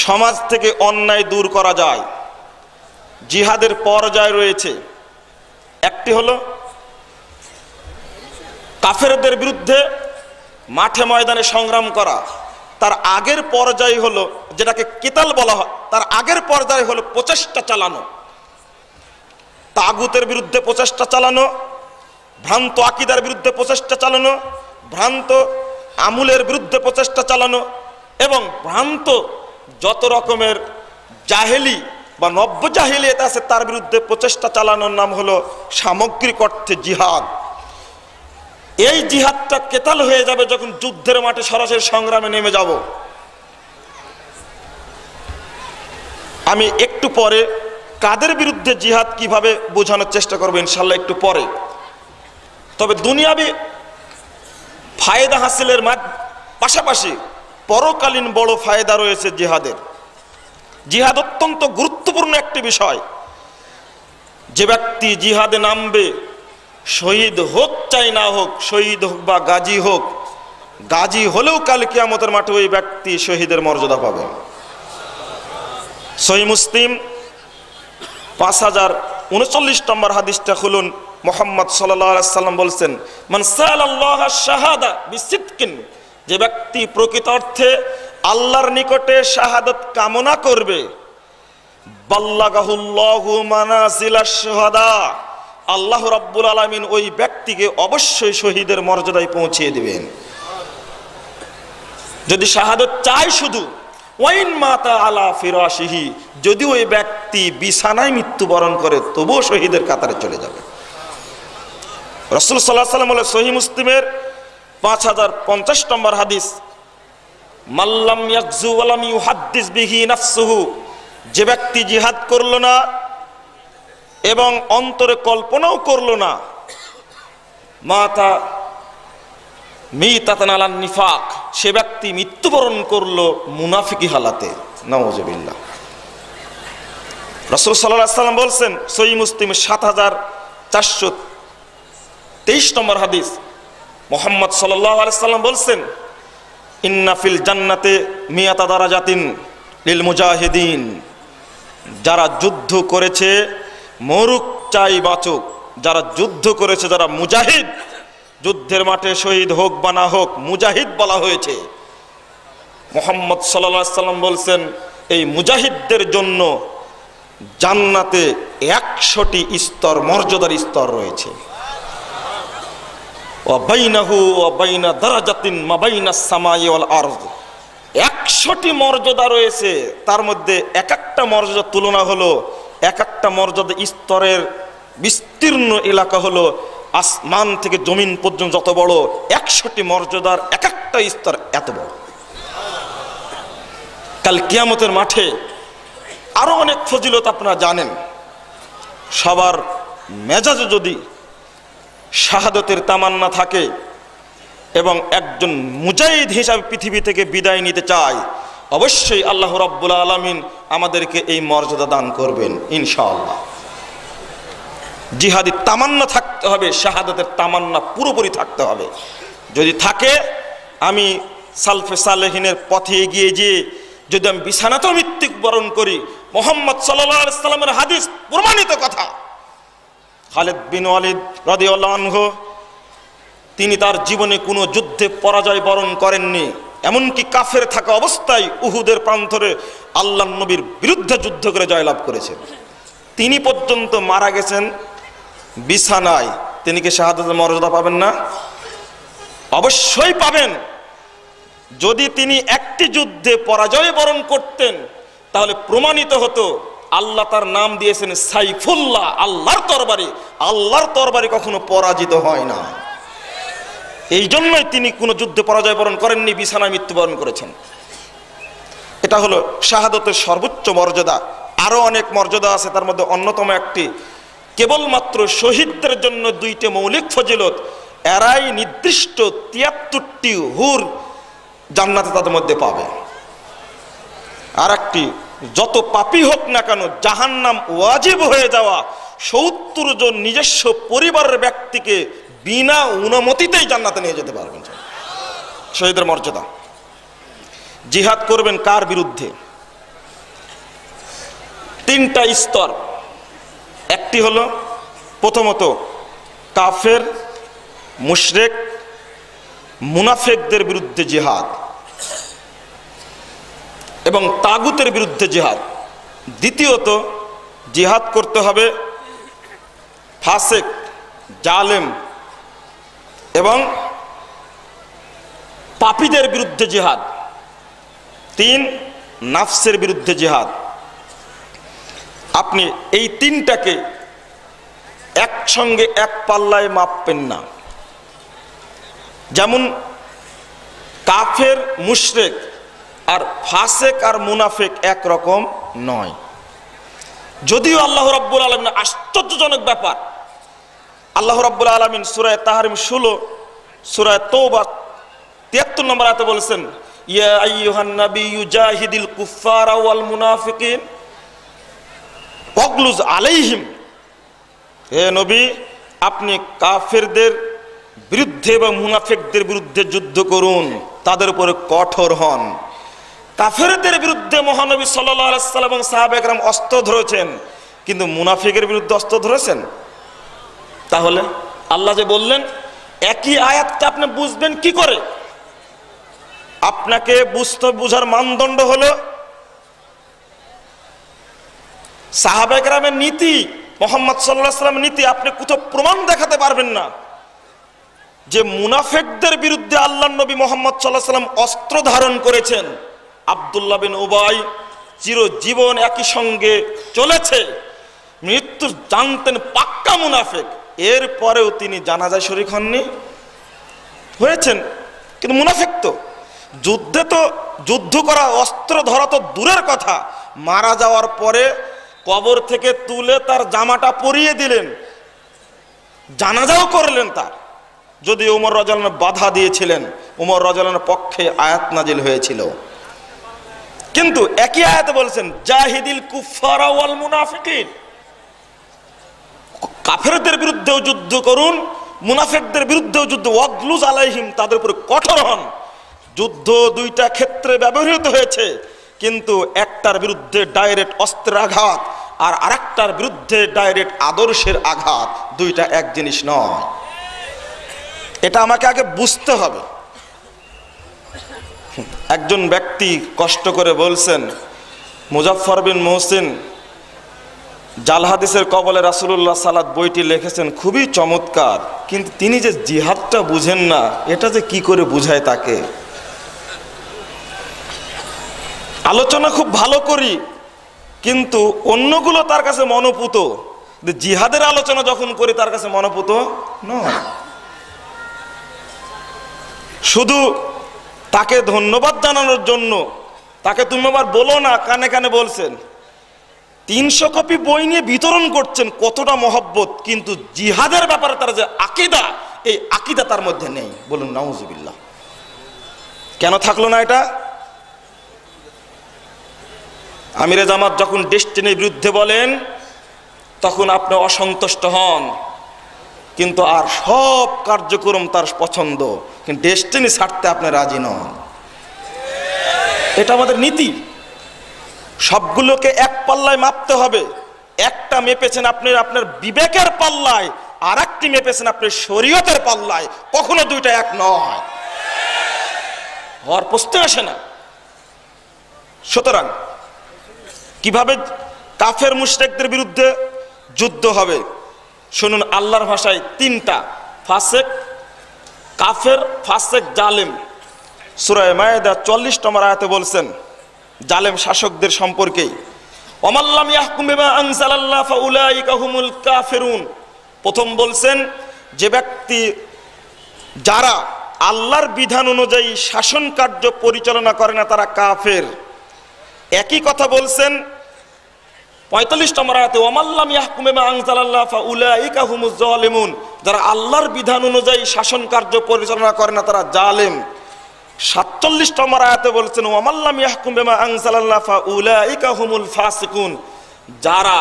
সমাজ থেকে অন্যায় দূর করা যায়। জিহাদের পর্যায় রয়েছে, একটি হলো কাফেরদের বিরুদ্ধে মাঠে ময়দানে সংগ্রাম করা। তার আগের পর্যায় হলো, যেটাকে কিতাল বলা হয়, তার আগের পর্যায় হলো প্রচেষ্টা চালানো, তাগুতের বিরুদ্ধে প্রচেষ্টা চালানো, ভ্রান্ত আকীদার বিরুদ্ধে প্রচেষ্টা চালানো, ভ্রান্ত আমলের বিরুদ্ধে প্রচেষ্টা চালানো, এবং ভ্রান্ত যত রকমের জাহেলি বা নব্য জাহিলিয়াত আছে তার বিরুদ্ধে প্রচেষ্টা চালানোর নাম হলো সামগ্রিক অর্থে জিহাদ। এই জিহাদটা কেতাল হয়ে যাবে যখন যুদ্ধের মাঠে সরাসরি সংগ্রামে নেমে যাব। আমি একটু পরে কাদের বিরুদ্ধে জিহাদ কিভাবে বোঝানোর চেষ্টা করবো ইনশাল্লাহ একটু পরে। তবে দুনিয়াবি ফায়দা হাসিলের পাশাপাশি পরকালীন বড় ফায়দা রয়েছে জিহাদের। জিহাদ অত্যন্ত গুরুত্বপূর্ণ একটি বিষয়। যে ব্যক্তি জিহাদে নামবে, শহীদ হোক চাই না হোক, শহীদ হোক বা গাজী হোক, গাজী হলেও কাল কিয়ামতের মাঠে ওই ব্যক্তি শহীদের মর্যাদা পাবে। সহিহ মুসলিম 5039 নম্বর হাদিসটা খুলুন। মুহাম্মদ সাল্লাল্লাহু আলাইহি সাল্লাম বলছেন, মান সাআলাল্লাহ আশ-শাহাদা বিসিদকিন, যে ব্যক্তি প্রকৃত অর্থে আল্লাহর নিকটে শাহাদাত কামনা করবে, বাল্লাগাহুল্লাহু মানাজিলাশ শুহাদা, আল্লাহ রাব্বুল আলামিন ওই ব্যক্তিকে অবশ্যই শহীদের মর্যাদায় পৌঁছিয়ে দিবেন। যদি শাহাদাত চাই শুধু, ওয়াইন মাতা আলা ফিরাশিহি, যদি ওই ব্যক্তি বিছানায় মৃত্যুবরণ করে তবুও শহীদের কাতারে চলে যাবে। রাসূল সাল্লাল্লাহু আলাইহি ওয়াসাল্লাম বলে, সহিহ মুসলিমের 5050 নম্বর হাদিস, মাল্লাম ইয়াগজু ওয়া লাম ইউহাদ্দিস বিহি নাফসুহু, যে ব্যক্তি জিহাদ করলো না এবং অন্তরে কল্পনাও করলো না, মাতা মিতাতান আলান নিফাক, সে ব্যক্তি মৃত্যুবরণ করলো মুনাফিকি হালাতে। নাউযুবিল্লাহ। রাসূল সাল্লাল্লাহু আলাইহি ওয়াসাল্লাম বলছেন, সহিহ মুসলিম 7423 নম্বর হাদিস, মুহাম্মদ সাল্লাল্লাহু আলাইহি ওয়াসাল্লাম বলছেন, ইন্না ফিল জান্নাতে মিয়াতা দারাজাতিন লিল মুজাহিদিন, যারা যুদ্ধ করেছে, মরুক চাই বাঁচুক, যারা যুদ্ধ করেছে, যারা মুজাহিদ, যুদ্ধের মাঠে শহীদ হোক বা না হোক, মুজাহিদ বলা হয়েছে। মুহাম্মদ সাল্লাল্লাহু আলাইহি ওয়াসাল্লাম বলছেন, এই মুজাহিদদের জন্য জান্নাতে 100টি স্তর, মর্যাদার স্তর রয়েছে। ওয়া বাইনাহু ওয়া বাইনা দারাজাতিন মা বাইনাস সামাই ওয়াল আরদ, 100টি মর্যাদা রয়েছে। তার মধ্যে এক একটা মর্যাদার তুলনা হলো, এক একটা মর্যাদা স্তরের বিস্তীর্ণ এলাকা হলো আসমান থেকে জমিন পর্যন্ত যত বড়, 100টি মর্যাদার এক একটা স্তর এত বড়। কাল কিয়ামতের মাঠে আরো অনেক ফজিলত আপনারা জানেন। সবার মেজাজে যদি শাহাদতের তামান্না থাকে এবং একজন মুজাহিদ হিসাবে পৃথিবী থেকে বিদায় নিতে চায়, অবশ্যই আল্লাহ রাব্বুল আলামিন আমাদেরকে এই মর্যাদা দান করবেন ইনশাআল্লাহ। জিহাদি তামান্না থাকতে হবে, শাহাদাতের তামান্না পুরোপুরি থাকতে হবে। যদি থাকে, আমি সালফে সালেহিনের পথে এগিয়ে যেয়ে যদি আমি বিছানাতেও মৃত্যুবরণ করি, মুহাম্মদ সাল্লাল্লাহু আলাইহি সাল্লামের হাদিস প্রমাণিত কথা, খালিদ বিন ওয়ালিদ রাদিয়াল্লাহু আনহু তিনি তার জীবনে কোনো যুদ্ধে পরাজয় বরণ করেননি। এমনকি কাফের থাকা অবস্থায় উহুদের প্রান্তরে আল্লাহর নবীর বিরুদ্ধে যুদ্ধ করে জয়লাভ করেছেন। তিনি পর্যন্ত মারা গেছেন বিছানায়। তিনি কি শাহাদাতের মর্যাদা পাবেন না? অবশ্যই পাবেন। যদি তিনি একটি যুদ্ধে পরাজয় বরণ করতেন তাহলে প্রমাণিত হতো আল্লাহ তার নাম দিয়েছেন সাইফুল্লাহ, আল্লাহর তরবারি। আল্লাহর তরবারি কখনো পরাজিত হয় না। এই জন্যই তিনি কোনো যুদ্ধে পরাজয় বরণ করেননি, বিছানায় মৃত্যুবরণ করেছেন। এটা হলো শাহাদতের সর্বোচ্চ মর্যাদা। আরো অনেক মর্যাদা আছে, তার মধ্যে অন্যতম একটি কেবলমাত্র শহীদদের জন্য দুইটি মৌলিক ফজিলত, এরাই নির্দিষ্ট ৭৩টি হুর জান্নাতে তাদের মধ্যে পাবে। আর একটি, যত পাপী হোক না কেন জাহান্নাম ওয়াজিব হয়ে যাওয়া ৭০ জন নিজস্ব পরিবারের ব্যক্তিকে বিনা অনুমতিতেই জান্নাতে নিয়ে যেতে পারবেন। শহীদের মর্যাদা। জিহাদ করবেন কার বিরুদ্ধে? ৩টা স্তর। একটি হলো প্রথমত কাফের, মুশরিক, মুনাফিকদের বিরুদ্ধে জিহাদ এবং তাগুতের বিরুদ্ধে জিহাদ। দ্বিতীয়ত জিহাদ করতে হবে ফাসিক, জালেম এবং পাপীদের বিরুদ্ধে জিহাদ। ৩, নাফসের বিরুদ্ধে জিহাদ। আপনি এই ৩টাকে একসঙ্গে এক পাল্লায় মাপবেন না। যেমন কাফের, মুশরিক আর ফাসিক আর মুনাফিক একরকম নয়। যদিও আল্লাহ রাব্বুল আলামিন, আশ্চর্যজনক ব্যাপার, আল্লাহ রাব্বুল আলামিন সূরা তাহরিম 16, সূরা তাওবা 73 নম্বর আয়াতে বলেছেন, ইয়া আইয়ুহান নাবিয়্যু জাহিদিল কুফারা ওয়াল মুনাফিকিন ওয়াগলুজ আলাইহিম। হে নবী, আপনি কাফেরদের বিরুদ্ধে এবং মুনাফিকদের বিরুদ্ধে যুদ্ধ করুন, তাদের উপরে কঠোর হন। কাফেরদের বিরুদ্ধে মহানবী সাল্লাল্লাহু আলাইহি ওয়াসাল্লাম এবং সাহাবায়ে কেরাম অস্ত্র ধরেছেন, কিন্তু মুনাফিকের বিরুদ্ধে অস্ত্র ধরেছেন? তাহলে আল্লাহ যে বললেন, একই আয়াতটা আপনি বুঝবেন কি করে? আপনাকে বুঝার মানদণ্ড হলো সাহাবায়ে কেরামের নীতি, মুহাম্মদ সাল্লাল্লাহু আলাইহি ওয়াসাল্লামের নীতি। আপনি কোথাও প্রমাণ দেখাতে পারবেন না যে মুনাফিকদের বিরুদ্ধে আল্লাহর নবী মুহাম্মদ সাল্লাল্লাহু আলাইহি ওয়াসাল্লাম অস্ত্র ধারণ করেছেন। আব্দুল্লাহ বিন উবাই চিরজীবন একই সঙ্গে চলেছে, মৃত্যু জানতেন, পাক্কা মুনাফিক, এরপরেও তিনি জানাজায় শরীক হননি। হয়েছেন, কিন্তু মুনাফিক তো। যুদ্ধে তো যুদ্ধ করা, অস্ত্র ধরা তো দূরের কথা, মারা যাওয়ার পরে কবর থেকে তুলে তার জামাটা পরিয়ে দিলেন, জানাজাও করলেন তার। যদি ওমর রাদিয়াল্লাহু আনহু বাধা দিয়েছিলেন, ওমর রাদিয়াল্লাহু আনহুর পক্ষে আয়াত নাজিল হয়েছিল। কিন্তু একই আয়াতে বলেছেন, জাহিদিল কুফারা ওয়াল মুনাফিকিন, কাফেরদের বিরুদ্ধেও যুদ্ধ করুন, মুনাফিকদের বিরুদ্ধেও যুদ্ধ, ওয়াগলুজ আলাইহিম, তাদের উপরে কঠোর হন। যুদ্ধ দুইটা ক্ষেত্রে ব্যবহৃত হয়েছে, কিন্তু একটার বিরুদ্ধে ডাইরেক্ট অস্ত্রের আঘাত আর আরেকটার বিরুদ্ধে ডাইরেক্ট আদর্শের আঘাত, দুইটা এক জিনিস নয়। এটা আমাকে আগে বুঝতে হবে। একজন ব্যক্তি কষ্ট করে বলছেন, মুজাফফর বিন মুহসিন জাল হাদিসের কবলে রাসূলুল্লাহ সালাত বইটি লিখেছেন, খুবই চমৎকার, কিন্তু তিনি যে জিহাদটা বুঝেন না, এটা যে কি করে বুঝায় তাকে। আলোচনা খুব ভালো করি, কিন্তু অন্যগুলো তার কাছে মনোপুত, জিহাদের আলোচনা যখন করি তার কাছে মনোপুত নয়। শুধু তাকে ধন্যবাদ জানানোর জন্য তাকে তুমি আবার বলো না, কানে কানে বলছেন, 300 কপি বই নিয়ে বিতরণ করছেন, কতটা মহব্বত, কিন্তু জিহাদের ব্যাপারে তার যে আকীদা, এই আকীদা তার মধ্যে নেই। বলুন নাউজুবিল্লাহ। কেন থাকলো না এটা? আমিরে জামাত যখন ডেস্টিনির বিরুদ্ধে বলেন তখন আপনি অসন্তুষ্ট হন, কিন্তু আর সব কার্যক্রম তার পছন্দ, কিন্তু ডেস্টিনি ছাড়তে আপনি রাজি নন। এটা আমাদের নীতি। সবগুলোকে এক পাল্লায় মাপতে হবে। একটা মেপেছেন আপনি আপনার বিবেকের পাল্লায়, আর একটি মেপেছেন আপনি শরীয়তের পাল্লায়, কখনো দুইটা এক নয়, হওয়ার প্রশ্ন আসে না। সুতরাং কিভাবে কাফের মুশরিকদের বিরুদ্ধে যুদ্ধ হবে শুনুন। আল্লাহর ভাষায় 3টা, ফাসিক, কাফের, ফাসিক, জালেম। সূরা মায়েদা 40 নম্বর আয়াতে বলছেন জালেম শাসকদের সম্পর্কেই, ওয়ামাল্লাম ইয়াহকুম বিমা আনজালাল্লাহ ফাউলাইকা হুমুল কাফিরুন। প্রথম বলছেন যে ব্যক্তি যারা আল্লাহর বিধান অনুযায়ী শাসন কার্য পরিচালনা করে না তারা কাফের। একই কথা বলছেন 45 নম্বর আয়াতে, ওয়ামাল্লাম ইয়াহকুম বিমা আনজালাল্লাহ ফাউলাইকা হুমুজ জালিমুন। যারা আল্লাহর বিধান অনুযায়ী শাসন কার্য পরিচালনা করে না তারা জালেম। 47 নম্বর আয়াতে বলছেন, ওয়ামাল্লাম ইয়াহকুম বিমা আনজালাল্লাহ ফাউলাইকা হুমুল ফাসিকুন। যারা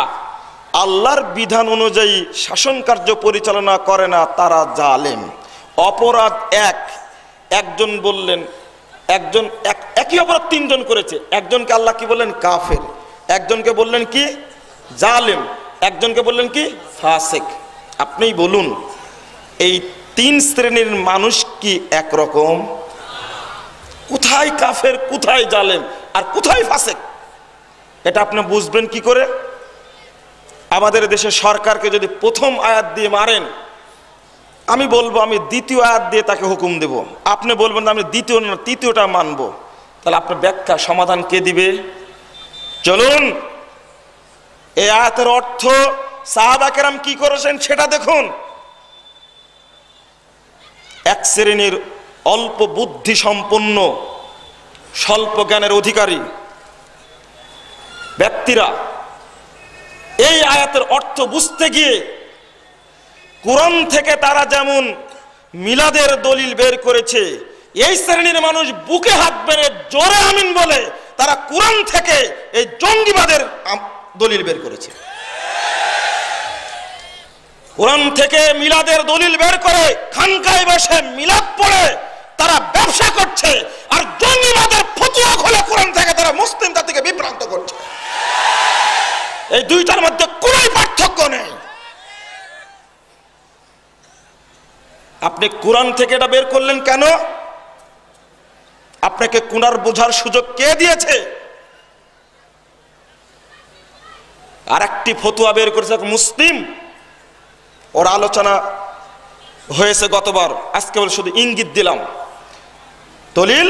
আল্লাহর বিধান অনুযায়ী শাসন কার্য পরিচালনা করে না তারা জালেম। অপরাধ একজন বললেন, একই অপরাধ তিনজন করেছে। একজনকে আল্লাহ কি বললেন? কাফের। একজনকে বললেন কি? জালেম। একজনকে বললেন কি? ফাসিক। আপনি বলুন, এই তিন শ্রেণীর মানুষ কি একরকম? কোথায় কাফের, কোথায় জালেম, আর কোথায় ফাসিক? এটা আপনি বুঝবেন কি করে? আমাদের দেশের সরকারকে যদি প্রথম আয়াত দিয়ে মারেন, আমি বলবো আমি দ্বিতীয় আয়াত দিয়ে তাকে হুকুম দেব, আপনি বলবেন আমি দ্বিতীয় না তৃতীয়টা মানব, তাহলে আপনার ব্যাখ্যা সমাধান কে দিবে? চলুন এই আয়াতের অর্থ সাহাবা কেরাম কি করেছেন সেটা দেখুন। এক শ্রেণীর অল্প বুদ্ধি সম্পন্ন স্বল্প জ্ঞানের অধিকারী ব্যক্তিরা এই আয়াতের অর্থ বুঝতে গিয়ে কোরআন থেকে তারা যেমন মিলাদের দলিল বের করেছে, এই শ্রেণীর মানুষ বুকে হাত বেড়ে জোরে আমিন বলে তারা কোরআন থেকে এই জঙ্গিবাদের দলিল বের করেছে। কোরআন থেকে মিলাদের দলিল বের করে খানকায় বসে মিলাদ পড়ে তারা ব্যবসা করছে, আর জঙ্গিবাদের ফতোয়া খোলে কোরআন থেকে তারা মুসলিম জাতিকে বিভ্রান্ত করছে। এই দুইটার মধ্যে কোনো পার্থক্য নেই। আপনি কোরআন থেকে এটা বের করলেন কেন? আপনাকে কোরআন বোঝার সুযোগ কে দিয়েছে? আর একটি ফতোয়া বের করেছে মুসলিম, ওর আলোচনা হয়েছে গতবার, আজকে বলে শুধু ইঙ্গিত দিলাম। দলিল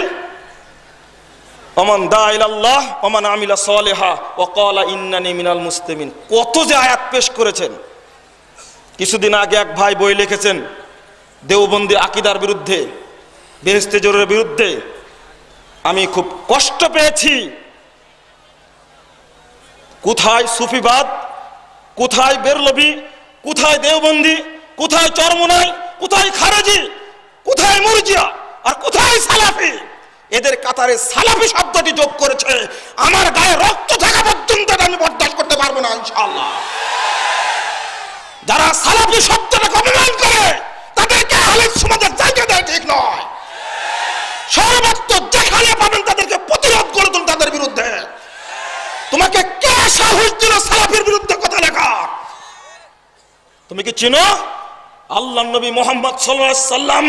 ওমান দা ইলাল্লাহ ওমান আমিলা সালিহা ওয়া ক্বালা ইন্নানি মিনাল মুসলিমিন। কত যে আয়াত পেশ করেছেন। কিছুদিন আগে এক ভাই বই লিখেছেন দেওবন্দি আকীদার বিরুদ্ধে, বেহেশতে জোরের বিরুদ্ধে। আমি খুব কষ্ট পেয়েছি। কোথায় সুফিবাদ, কোথায় বেরলভী, কোথায় দেওবন্দি, কোথায় চরমোনাই, কোথায় খারেজি, কোথায় মুরজিয়া, আর কোথায় সালাফি? এদের কাতারে সালাফি শব্দটি যোগ করেছে। আমার গায়ে রক্ত থাকা পর্যন্ত আমি বরদাস্ত করতে পারবো না ইনশাআল্লাহ। যারা সালাফি শব্দটাকে অপমান করে তাদেরকে আহলে সুন্নাতের জায়গা দেয় ঠিক নয়। সর্বত্র যেখানে পাবেন তাদেরকে প্রতিরোধ করে তুলুন তাদের বিরুদ্ধে। তোমাকে কে সাহস দিল সালাফির বিরুদ্ধে কথা লেখা? তুমি কি চিনো? আল্লাহর নবী মুহাম্মদ সাল্লাল্লাহু আলাইহি সাল্লাম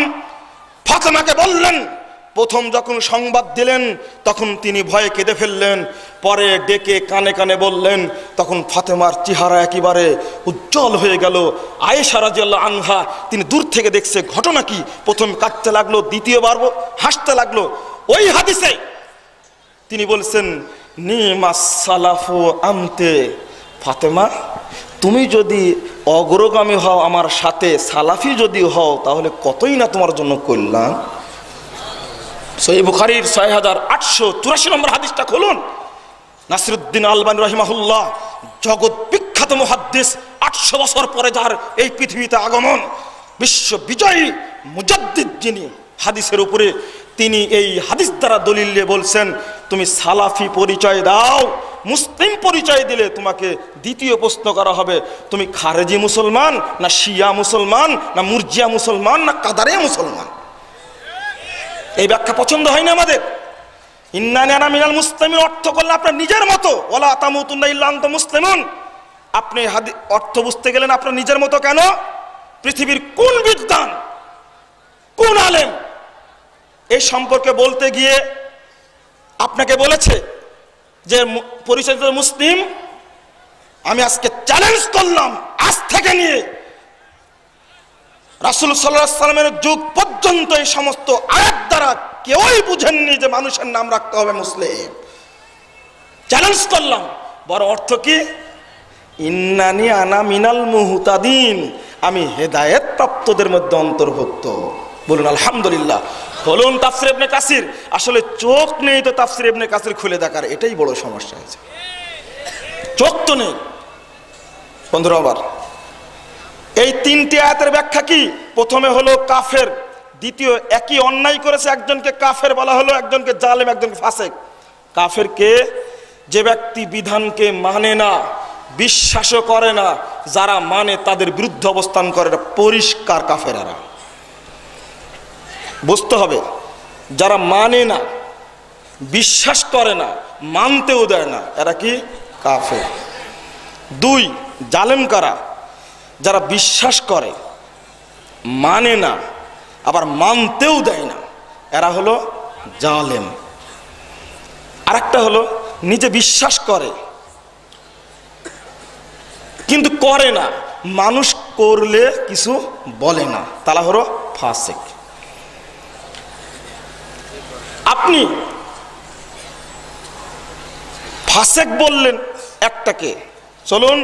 ফাতেমাকে বললেন, প্রথম যখন সংবাদ দিলেন তখন তিনি ভয়ে কেঁদে ফেললেন, পরে ডেকে কানে কানে বললেন, তখন ফাতেমার চেহারা একেবারে উজ্জ্বল হয়ে গেল। আয়েশা রাদিয়াল্লাহু আনহা তিনি দূর থেকে দেখছে ঘটনা কি, প্রথম কাঁদতে লাগলো, দ্বিতীয়বার হাসতে লাগলো। ওই হাদিসে তিনি বলছেন নিমাস সালাফু আমতে, ফাতেমা তুমি যদি অগ্রগামী হও আমার সাথে, সালাফি যদি হও তাহলে কতই না তোমার জন্য কল্যাণ। সহিহ বুখারীর 6884 নম্বর হাদিসটা খুলুন। নাসিরউদ্দিন আলবানী রাহিমাহুল্লাহ জগৎ বিখ্যাত মুহাদ্দিস, 800 বছর পরে যার এই পৃথিবীতে আগমন, বিশ্ব বিজয়ী মুজাদ্দিদ যিনি হাদিসের উপরে, তিনি এই হাদিস দ্বারা দলিল দিয়ে বলছেন তুমি সালাফি পরিচয় দাও, মুসলিম পরিচয় দিলে তোমাকে দ্বিতীয় প্রশ্ন করা হবে তুমি খারেজি মুসলমান না শিয়া মুসলমান না মুরজিয়া মুসলমান না কাদারিয়া মুসলমান। এই ব্যাখ্যা পছন্দ হয় না আমাদের। ইন্নানি আনা মিনাল মুসলিমিন অর্থ করলে আপনার নিজের মতো, ওয়ালা তামুতুন্না ইল্লা আনতুম মুসলিমুন। আপনি অর্থ বুঝতে গেলেন আপনার নিজের মতো কেন? পৃথিবীর কোন বিদ্বান, কোন আলেম এই সম্পর্কে বলতে গিয়ে আপনাকে বলেছে যে পরিচয় মুসলিম? আমি আজকে চ্যালেঞ্জ করলাম, আজ থেকে নিয়ে রাসূল সাল্লাল্লাহু আলাইহি সাল্লামের যুগ পর্যন্ত এই সমস্ত আয়াত দ্বারা কেউই বুঝেননি যে মানুষের নাম রাখতে হবে মুসলিম। চ্যালেঞ্জ করলাম। বড় অর্থ কি? ইন্নানি আনা মিনাল মুহতাদিন, আমি হেদায়েত প্রাপ্তদের মধ্যে অন্তর্ভুক্ত। বলুন আলহামদুলিল্লাহ। বলুন তাফসীর ইবনে কাসির, আসলে চোখ নেই তো তাফসীর ইবনে কাসির খুলে দেখার, এটাই বড় সমস্যা হয়েছে। চোখ তো নেই। বন্ধুরা আবার এই তিনটি আয়াতের ব্যাখ্যা কি? প্রথমে হলো কাফের, দ্বিতীয় একই অন্যায় করেছে একজনকে কাফের বলা হলো, একজনকে জালেম, একজনকে ফাসেক। কাফের কে? যে ব্যক্তি বিধানকে মানে না, বিশ্বাসও করে না, যারা মানে তাদের বিরুদ্ধে অবস্থান করে, পরিষ্কার কাফেরারা। বুঝতে হবে, যারা মানে না, বিশ্বাস করে না, মানতেও দেয় না, এরা কি? কাফের। দুই, জালেম কারা? যারা বিশ্বাস করে, মানে না, আবার মানতেও দেয় না, এরা হলো জালেম। আরেকটা হলো নিজে বিশ্বাস করে কিন্তু করে না, মানুষ করলে কিছু বলে না, তারা হলো ফাসিক। আপনি ফাসিক বললেন একটাকে। চলুন,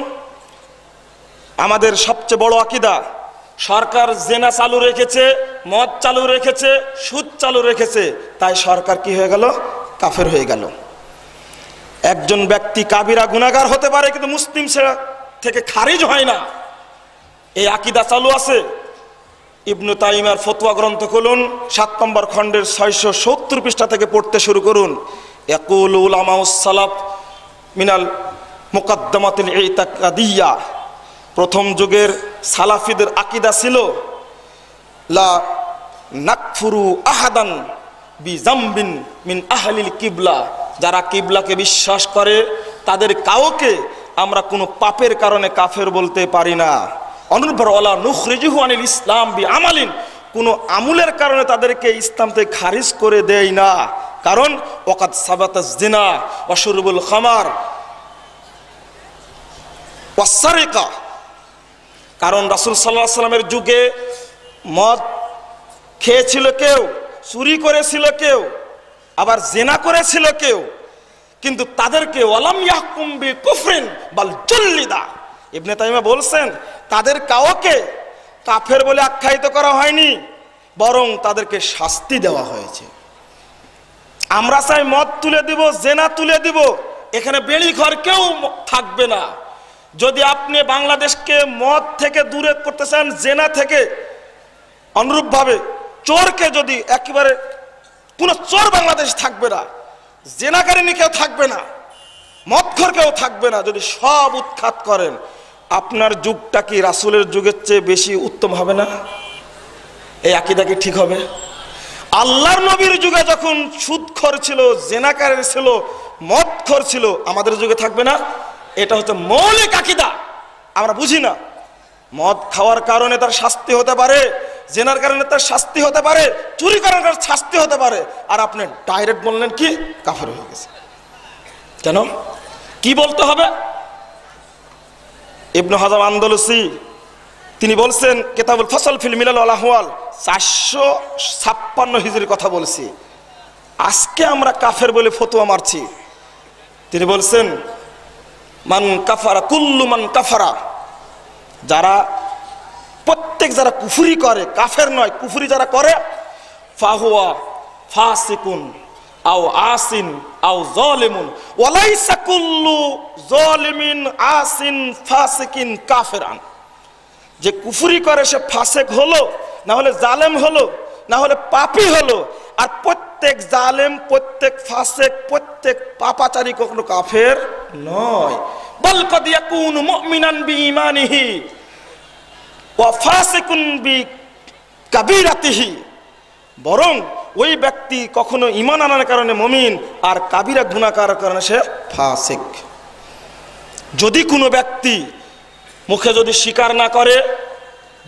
আমাদের সবচেয়ে বড় আকীদা, সরকার জেনা চালু রেখেছে, মদ চালু রেখেছে, সুদ চালু রেখেছে, তাই সরকার কি হয়ে গেল? কাফের হয়ে গেল। একজন ব্যক্তি কাবিরা গুনাহগার হতে পারে কিন্তু মুসলিম থেকে খারিজ হয় না, এই আকীদা চালু আছে। ইবনে তাইমিয়ার ফতোয়া গ্রন্থ খুলুন, 7 নম্বর খণ্ডের 670 পৃষ্ঠা থেকে পড়তে শুরু করুন। ইয়াকুলু উলামাউস সালাফ মিনাল মুকাদ্দামাতিল ইতাকাদিয়া, প্রথম যুগের সালাফিদের আকীদা ছিল লা নাকফুরু আহাদান বিজামবিন মিন আহলিল কিবলা, যারা কিবলাকে বিশ্বাস করে তাদের কাউকে আমরা কোনো পাপের কারণে কাফের বলতে পারি না। অনুরূপ ওয়ালা নুখরিজুহু আনিল ইসলাম বিআমালিন, কোনো আমলের কারণে তাদেরকে ইসলাম থেকে খারিজ করে দেয় না। কারণ ওয়াকাদ সাবাতাজ জিনা ওয়া শুরবুল খামার ওয়াস সারিকা, কারণ রাসূল সাল্লাল্লাহু আলাইহি সাল্লামের যুগে মদ খেয়েছিল কেউ, চুরি করেছিল কেউ, আবার জেনা করেছিল কেউ, কিন্তু তাদেরকে ওয়ালাম ইয়াহকুম বিকুফরিন বাল জুল্লিদা। ইবনে তাইমিয়া বলছেন তাদের কাউকে কাফের বলে আখ্যায়িত করা হয়নি, বরং তাদেরকে শাস্তি দেওয়া হয়েছে। আমরা চাই মদ তুলে দিব, জেনা তুলে দিব, এখানে বেড়ি ঘর কেউ থাকবে না। যদি আপনি বাংলাদেশকে মদ থেকে দূরে করতে চান, জেনা থেকে, অনুরূপভাবে চোরকে যদি একেবারে কোনো চোর বাংলাদেশ থাকবে না, জেনাকারিনী কেউ থাকবে না, মদখোর কেউ থাকবে না, যদি সব উৎখাত করেন, আপনার যুগটা কি রাসূলের যুগের চেয়ে বেশি উত্তম হবে না? এই আকীদা কি ঠিক হবে? আল্লাহর নবীর যুগে যখন সুদখোর ছিল, জেনাকারী ছিল, মদখোর ছিল, আমাদের যুগে থাকবে না? এটা হচ্ছে মৌলিক আকীদা। আমরা বুঝি না, মদ খাওয়ার কারণে তার শাস্তি হতে পারে, জেনার কারণে তার শাস্তি হতে পারে, চুরি করার কারণে শাস্তি হতে পারে, আর আপনি ডাইরেক্ট বললেন কি কাফের হয়ে গেছে। কেন? কি বলতে হবে? ইবনে হাজাম আন্দালুসি তিনি বলছেন কিতাবুল ফসল ফিল মিলাল ওয়াল আহওয়াল, 456 হিজরির কথা বলছি, আজকে আমরা কাফের বলে ফতোয়া মারছি। তিনি বলছেন মান কাফারা কুল্লু মান কাফারা, যারা প্রত্যেক যারা কুফরি করে, কাফের নয়, কুফরি যারা করে, ফাহুয়া ফাসিকুন আও আসিন আও যালিমুন ওয়ালাইসা কুল্লু যালিমিন আসিন ফাসিকিন কাফেরান। যে কুফরি করে সে ফাসিক হলো, না হলে জালেম হলো, না হলে পাপী হলো, আর প্রত্যেক জালেম, প্রত্যেক ফাসিক, প্রত্যেক পাপাচারী কখনো কাফের নয়। বাল কাদ ইয়াকুনু মুমিনান বিঈমানিহি ওয়া ফাসিকুন বিকাবিরাতিহি, বরং ওই ব্যক্তি কখনো ঈমান আনার কারণে মুমিন, আর কাবিরা গুনাহ করার কারণে সে ফাসিক। যদি কোনো ব্যক্তি মুখে যদি স্বীকার না করে,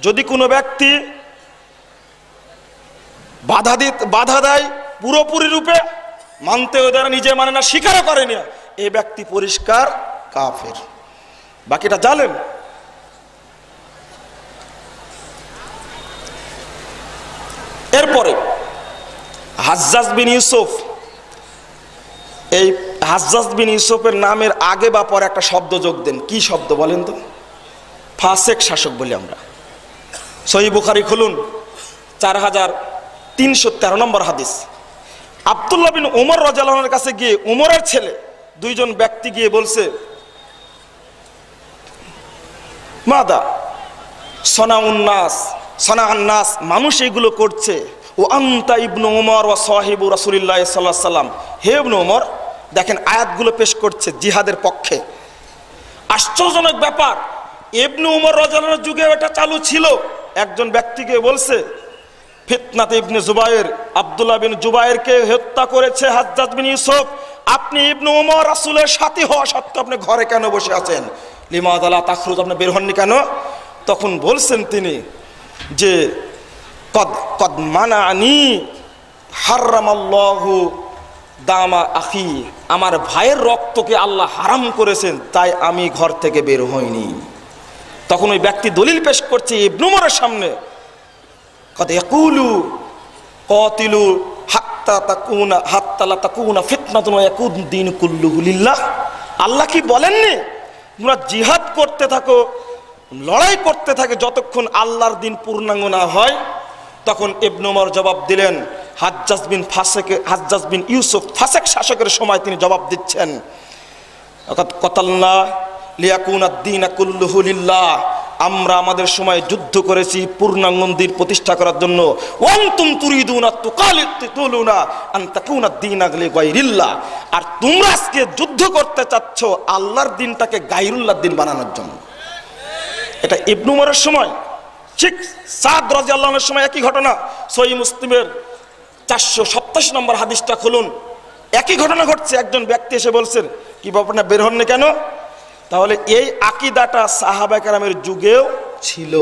যদি কোনো ব্যক্তি বাধা দেয় পুরোপুরি রূপে, মানতেও দেয় না, নিজে মানে না, স্বীকারও করে না, এই ব্যক্তি পরিষ্কার কাফের। বাকিটা জালেম। এরপরে হাজ্জাজ বিন ইউসুফ, এই হাজ্জাজ বিন ইউসুফের নামের আগে বা পরে একটা শব্দ যোগ দেন। কি শব্দ বলেন তো? ফাসেক শাসক বলি আমরা। সহিহ বুখারী খুলুন, 4313 নম্বর হাদিস। আব্দুল্লাহ বিন উমর রাদিয়াল্লাহু আনহুর কাছে গিয়ে উমরের ছেলে দুইজন ব্যক্তি গিয়ে বলছে, মাদা সনাউন নাস, মানুষ এইগুলো করছে, ও আনতা ইবনু উমর ওয়া সাহিবু রাসূলিল্লাহ সাল্লাল্লাহু আলাইহি সাল্লাম, হে ইবনু উমর। দেখেন আয়াতগুলো পেশ করছে জিহাদের পক্ষে। আশ্চর্যজনক ব্যাপার, ইবনু উমর রাদিয়াল্লাহু আনহুর যুগে এটা চালু ছিল। একজন ব্যক্তিকে বলছে, ফিতনাতে ইবনে জুবায়ের, আব্দুল্লাহ বিন জুবায়েরকে হত্যা করেছে হাজ্জাজ বিন ইউসুফ। আপনি ইবনু উমর রাসূলের সাথী হওয়া সত্ত্বেও আপনি ঘরে কেন বসে আছেন? লিমাযা লা তাখরুজ, আপনি বের হননি কেন? তখন বলছেন তিনি যে কদ মানানি হারামাল্লাহু দামা আখি, আমার ভাইয়ের রক্তকে আল্লাহ হারাম করেছেন, তাই আমি ঘর থেকে বের হইনি। তখন ওই ব্যক্তি দলিল পেশ করছে ইবনে উমরের সামনে, কদ ইয়াকুলু কাতিলু হাত্তা লা তাকুনা ফিতনাতুন ওয়া ইয়াকুন দীন কুল্লুহু লিল্লাহ। আল্লাহ কি বলেননি তোমরা জিহাদ করতে থাকো, লড়াই করতে থাকে যতক্ষণ আল্লাহর দিন পূর্ণাঙ্গ না হয়? তখন ইবনে উমর জবাব দিলেন, হাজ্জাজ বিন ইউসুফ ফাসেক শাসকের সময় তিনি জবাব দিচ্ছেন, কাতালনা লিয়াকুনা দ্বীন কুল্লুহু লিল্লাহ, আমরা আমাদের সময় যুদ্ধ করেছি পূর্ণাঙ্গ দিন প্রতিষ্ঠা করার জন্য। ওয়ান্তুম তুরিদুনা তুকালিতুলুনা আন তাকুনা দ্বীনা লিগাইরিল্লাহ, আর তোমরা আজকে যুদ্ধ করতে চাচ্ছ আল্লাহর দিনটাকে গায়রুল্লাহর দিন বানানোর জন্য। এটা ইবনে উমরের সময়। ঠিক সাদ রাদিয়াল্লাহু আনহুর সময় একই ঘটনা। সহিহ মুসলিমের 487 নম্বর হাদিসটা খুলুন, একই ঘটনা ঘটছে। একজন ব্যক্তি এসে বলছেন, কি ব্যাপার না বের হননি কেন? তাহলে এই আকীদাটা সাহাবায়ে কেরামের যুগেও ছিল।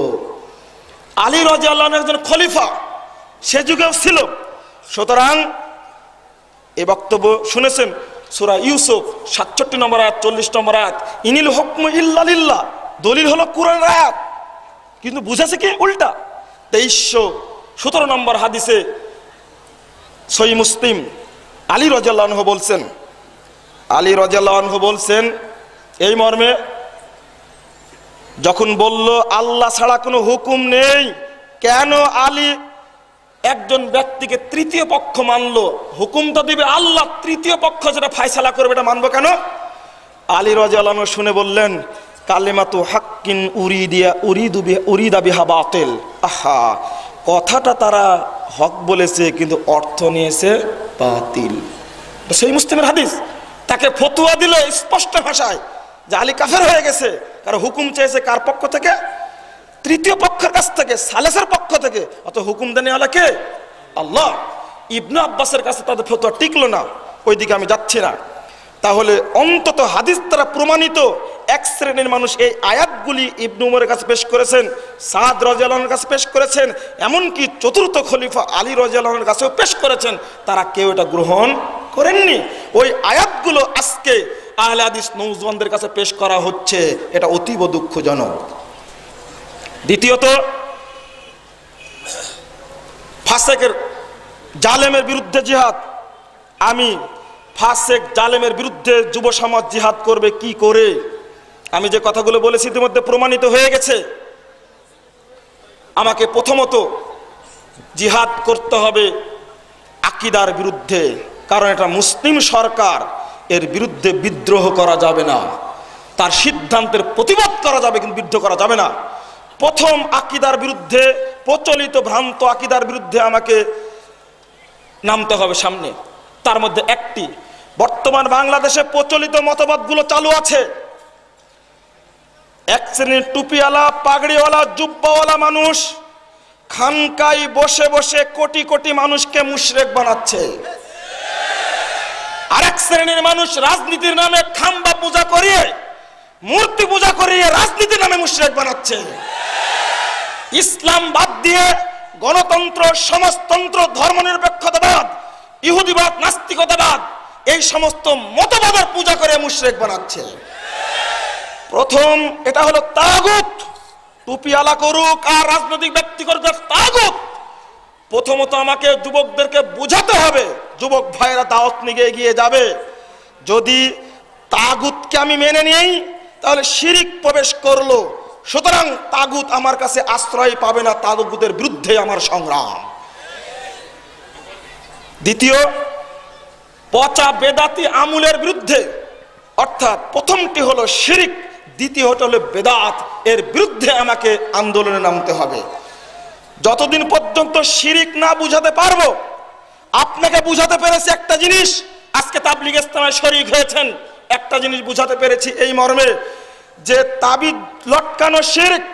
আলী রাদিয়াল্লাহু আনহু একজন খলিফা, সে যুগেও ছিল। সুতরাং এই বক্তব্য শুনেছেন সূরা ইউসুফ 67 নম্বর আয়াত, 40 নম্বর আয়াত, ইনিল হুকমু ইল্লা লিল্লাহ, দলিল হলো কোরআনের আয়াত, কিন্তু বুঝাছে কি উল্টা। 2317 নম্বর হাদিসে সহিহ মুসলিম, আলী রাদিয়াল্লাহু আনহু বলছেন এই মর্মে, যখন বলল আল্লাহ ছাড়া কোনো হুকুম নেই, কেন আলী একজন ব্যক্তিকে তৃতীয় পক্ষ মানলো? হুকুম তো দিবে আল্লাহ, তৃতীয় পক্ষ যেটা ফায়সালা করবে এটা মানবো কেন? আলী রাদিয়াল্লাহু আনহু শুনে বললেন, কালিমাতু হাক্কিন উরিদা বিহা বাতিল। আহা, কথাটা তারা হক বলেছে কিন্তু অর্থ নিয়েছে বাতিল। সেই মুসলিমের হাদিস। তাকে ফতোয়া দিল স্পষ্ট ভাষায় যে আলী কাফের হয়ে গেছে, কারণ হুকুম চেয়েছে কার পক্ষ থেকে? তৃতীয় পক্ষের কাছ থেকে, সালেসের পক্ষ থেকে। অত হুকুম দেনেওয়ালা কে? আল্লাহ। ইবনে আব্বাসের কাছে তাদের ফতোয়া টিকলো না, ওইদিকে আমি যাচ্ছি না। তাহলে অন্তত হাদিস দ্বারা প্রমাণিত এক শ্রেণীর মানুষ এই আয়াতগুলি ইবনে উমরের কাছে পেশ করেছেন, সাদ রাদিয়াল্লাহু আনহুর কাছে পেশ করেছেন, এমনকি চতুর্থ খলিফা আলী রাদিয়াল্লাহু আনহুর কাছেও পেশ করেছেন। তারা কেউ এটা গ্রহণ করেননি। ওই আয়াতগুলো আজকে আহলে হাদিস নওজওয়ানদের কাছে পেশ করা হচ্ছে, এটা অতীব দুঃখজনক। দ্বিতীয়ত, ফাসেকের জালেমের বিরুদ্ধে জিহাদ। আমি ফাসেক জালেমের বিরুদ্ধে যুব সমাজ জিহাদ করবে কি করে? আমি যে কথাগুলো বলেছি ইতিমধ্যে প্রমাণিত হয়ে গেছে। আমাকে প্রথমত জিহাদ করতে হবে আকীদার বিরুদ্ধে, কারণ এটা মুসলিম সরকার, এর বিরুদ্ধে বিদ্রোহ করা যাবে না। তার সিদ্ধান্তের প্রতিবাদ করা যাবে কিন্তু বিদ্রোহ করা যাবে না। প্রথম আকীদার বিরুদ্ধে, প্রচলিত ভ্রান্ত আকীদার বিরুদ্ধে আমাকে নামতে হবে সামনে। তার মধ্যে একটি, বর্তমান বাংলাদেশে প্রচলিত মতবাদগুলো চালু আছে। এক শ্রেণীর টুপিওয়ালা, পাগড়িওয়ালা, জুব্বাওয়ালা মানুষ খানকায় বসে বসে কোটি কোটি মানুষকে মুশরিক বানাচ্ছে। আরেক শ্রেণীর মানুষ রাজনীতির নামে খাম্বা পূজা করিয়ে, মূর্তি পূজা করিয়ে রাজনীতির নামে মুশরিক বানাচ্ছে। ইসলাম বাদ দিয়ে গণতন্ত্র, সমাজতন্ত্র, ধর্মনিরপেক্ষতাবাদ, ইহুদিবাদ, নাস্তিকতাবাদ, এই সমস্ত মতবাদের পূজা করে মুশরিক বানাচ্ছে। প্রথম এটা হলো তাগুত। টুপিওয়ালা করুক আর রাজনৈতিক ব্যক্তি করুক, তাগুত। প্রথমত আমাকে যুবকদেরকে বুঝাতে হবে, যুবক ভাইরা দাওয়াত নিয়ে এগিয়ে যাবে, যদি তাগুতকে আমি মেনে নিই তাহলে শিরিক প্রবেশ করলো, সুতরাং তাগুত আমার কাছে আশ্রয় পাবে না, তাগুতের বিরুদ্ধে আমার সংগ্রাম। দ্বিতীয়, পচা বেদাতি আমুলের বিরুদ্ধে, অর্থাৎ প্রথমটি হলো শিরিক, দ্বিতীয়টা হলো বেদাত, এর বিরুদ্ধে আমাকে আন্দোলনে নামতে হবে। যতদিন পর্যন্ত শিরিক না বুঝাতে পারবো, আপনাকে বুঝাতে পেরেছি একটা জিনিস, আজকে তাবলীগ ইসলামে শরীক হয়েছেন, একটা জিনিস বুঝাতে পেরেছি এই মর্মে যে তাবিজ লটকানো শিরক,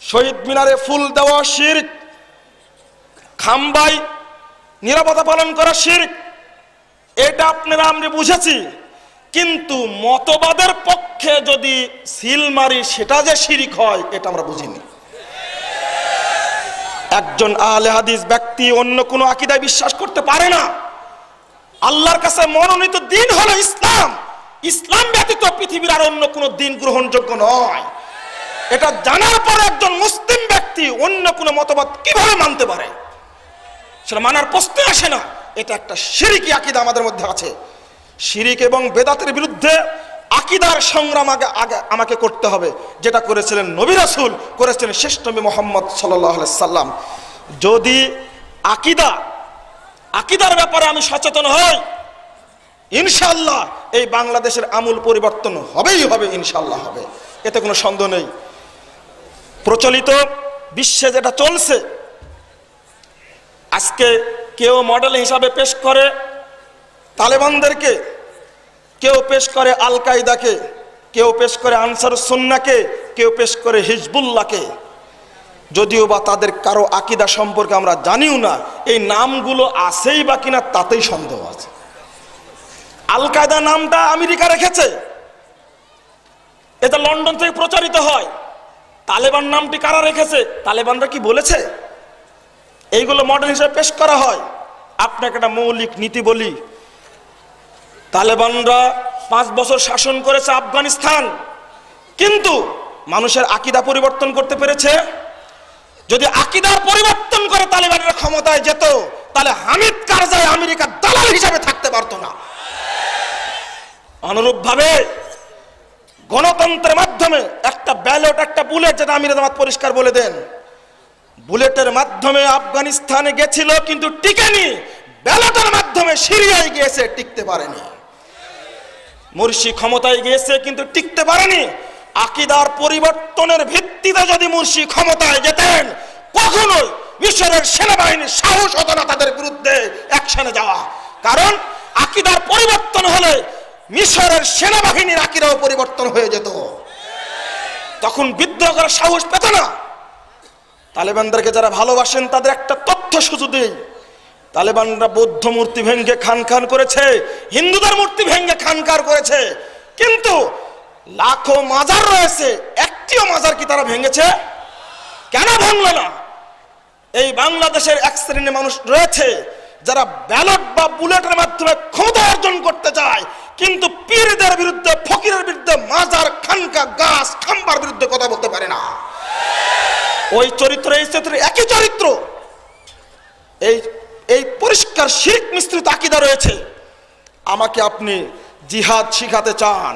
শহীদ মিনারে ফুল দেওয়া শিরক, খাম্বায় নিরাপত্তা পালন করা শিরক, এটা আপনারা আমরা বুঝেছি। কিন্তু মতবাদের পক্ষে যদি সিল মারি সেটা যে শিরক হয় এটা আমরা বুঝিনি। একজন আহলে হাদিস ব্যক্তি অন্য কোনো আকীদায় বিশ্বাস করতে পারে না। আল্লাহর কাছে মনোনীত দিন হলো ইসলাম, ইসলাম ব্যতীত পৃথিবীর আর অন্য কোনো দিন গ্রহণযোগ্য নয়। এটা জানার পর একজন মুসলিম ব্যক্তি অন্য কোনো মতবাদ কিভাবে মানতে পারে, সেটা মানার প্রশ্ন আসে না। এটা একটা শিরকি আকীদা আমাদের মধ্যে আছে। শিরিক এবং বেদাতের বিরুদ্ধে আকীদার সংগ্রাম আগে আমাকে করতে হবে, যেটা করেছিলেন নবী রাসূল, করেছিলেন শেষ নবী মুহাম্মদ সাল্লাল্লাহু আলাইহি সাল্লাম। যদি আকীদার ব্যাপারে আমি সচেতন হই, ইনশাআল্লাহ এই বাংলাদেশের আমূল পরিবর্তন হবেই হবে, ইনশাআল্লাহ হবে, এতে কোনো সন্দেহ নেই। প্রচলিত বিশ্বে যেটা চলছে, আজকে কেউ মডেল হিসাবে পেশ করে তালেবানদেরকে, কেউ পেশ করে আল কায়দাকে, কেউ পেশ করে আনসারুস সুন্নাহকে, কেউ পেশ করে হিজবুল্লাহকে। যদিও বা তাদের কারো আকীদা সম্পর্কে আমরা জানিও না, এই নামগুলো আছেই বা কিনা তাতেই সন্দেহ আছে। আল কায়দা নামটা আমেরিকা রেখেছে, এটা লন্ডন থেকে প্রচারিত হয়। তালেবান নামটি কারা রেখেছে? তালেবানরা কি বলেছে? এইগুলো মডেল হিসেবে পেশ করা হয়। আপনাকে একটা মৌলিক নীতি বলি, তালেবানরা 5 বছর শাসন করেছে আফগানিস্তান, কিন্তু মানুষের আকীদা পরিবর্তন করতে পেরেছে? যদি আকীদার পরিবর্তন করে তালেবানরা ক্ষমতায় যেত, তাহলে হামিদ কারজাই আমেরিকার দালাল হিসেবে থাকতে পারত না। অনুরূপভাবে গণতন্ত্রের মাধ্যমে একটা ব্যালট, একটা বুলেট, যেটা আমির জামাত পরিষ্কার বলে দেন, বুলেটের মাধ্যমে আফগানিস্তানে গেছিল কিন্তু টিকেনি, ব্যালটের মাধ্যমে সিরিয়ায় গিয়েছে, টিকতে পারেনি। মুরসি ক্ষমতায় গিয়েছে কিন্তু টিকতে পারেনি। আকীদার পরিবর্তনের ভিত্তিতে যদি মুরসি ক্ষমতায় যেতেন, কখনোই মিশরের সেনাবাহিনীর সাহস হতো না তাদের বিরুদ্ধে অ্যাকশনে যাওয়া। কারণ আকীদার পরিবর্তন হলে মিশরের সেনাবাহিনীর আকীদাও পরিবর্তন হয়ে যেত, তখন বিদ্রোহ করার সাহস পেত না। তালেবানদেরকে যারা ভালোবাসেন তাদের একটা তথ্য শুধু দেই, তালেবানরা বৌদ্ধ মূর্তি ভেঙে খানখান করেছে, হিন্দুদের মূর্তি ভেঙে খানখান করেছে, কিন্তু লাখো মাজার রয়েছে, একটিও মাজার কি তারা ভেঙেছে? কেন ভাঙলো না? এই বাংলাদেশের এক শ্রেণীর মানুষ রয়েছে যারা ব্যালট বা বুলেটের মাধ্যমে ক্ষমতা অর্জন করতে চায়, কিন্তু পীরদের বিরুদ্ধে, ফকিরের বিরুদ্ধে, মাজার, খানকা, গাছ, খাম্বার বিরুদ্ধে কথা বলতে পারে না। ওই চরিত্র এই চরিত্র একই চরিত্র। এই পরিষ্কার শিরক মিশ্রিত আকীদা রয়েছে। আমাকে আপনি জিহাদ শিখাতে চান,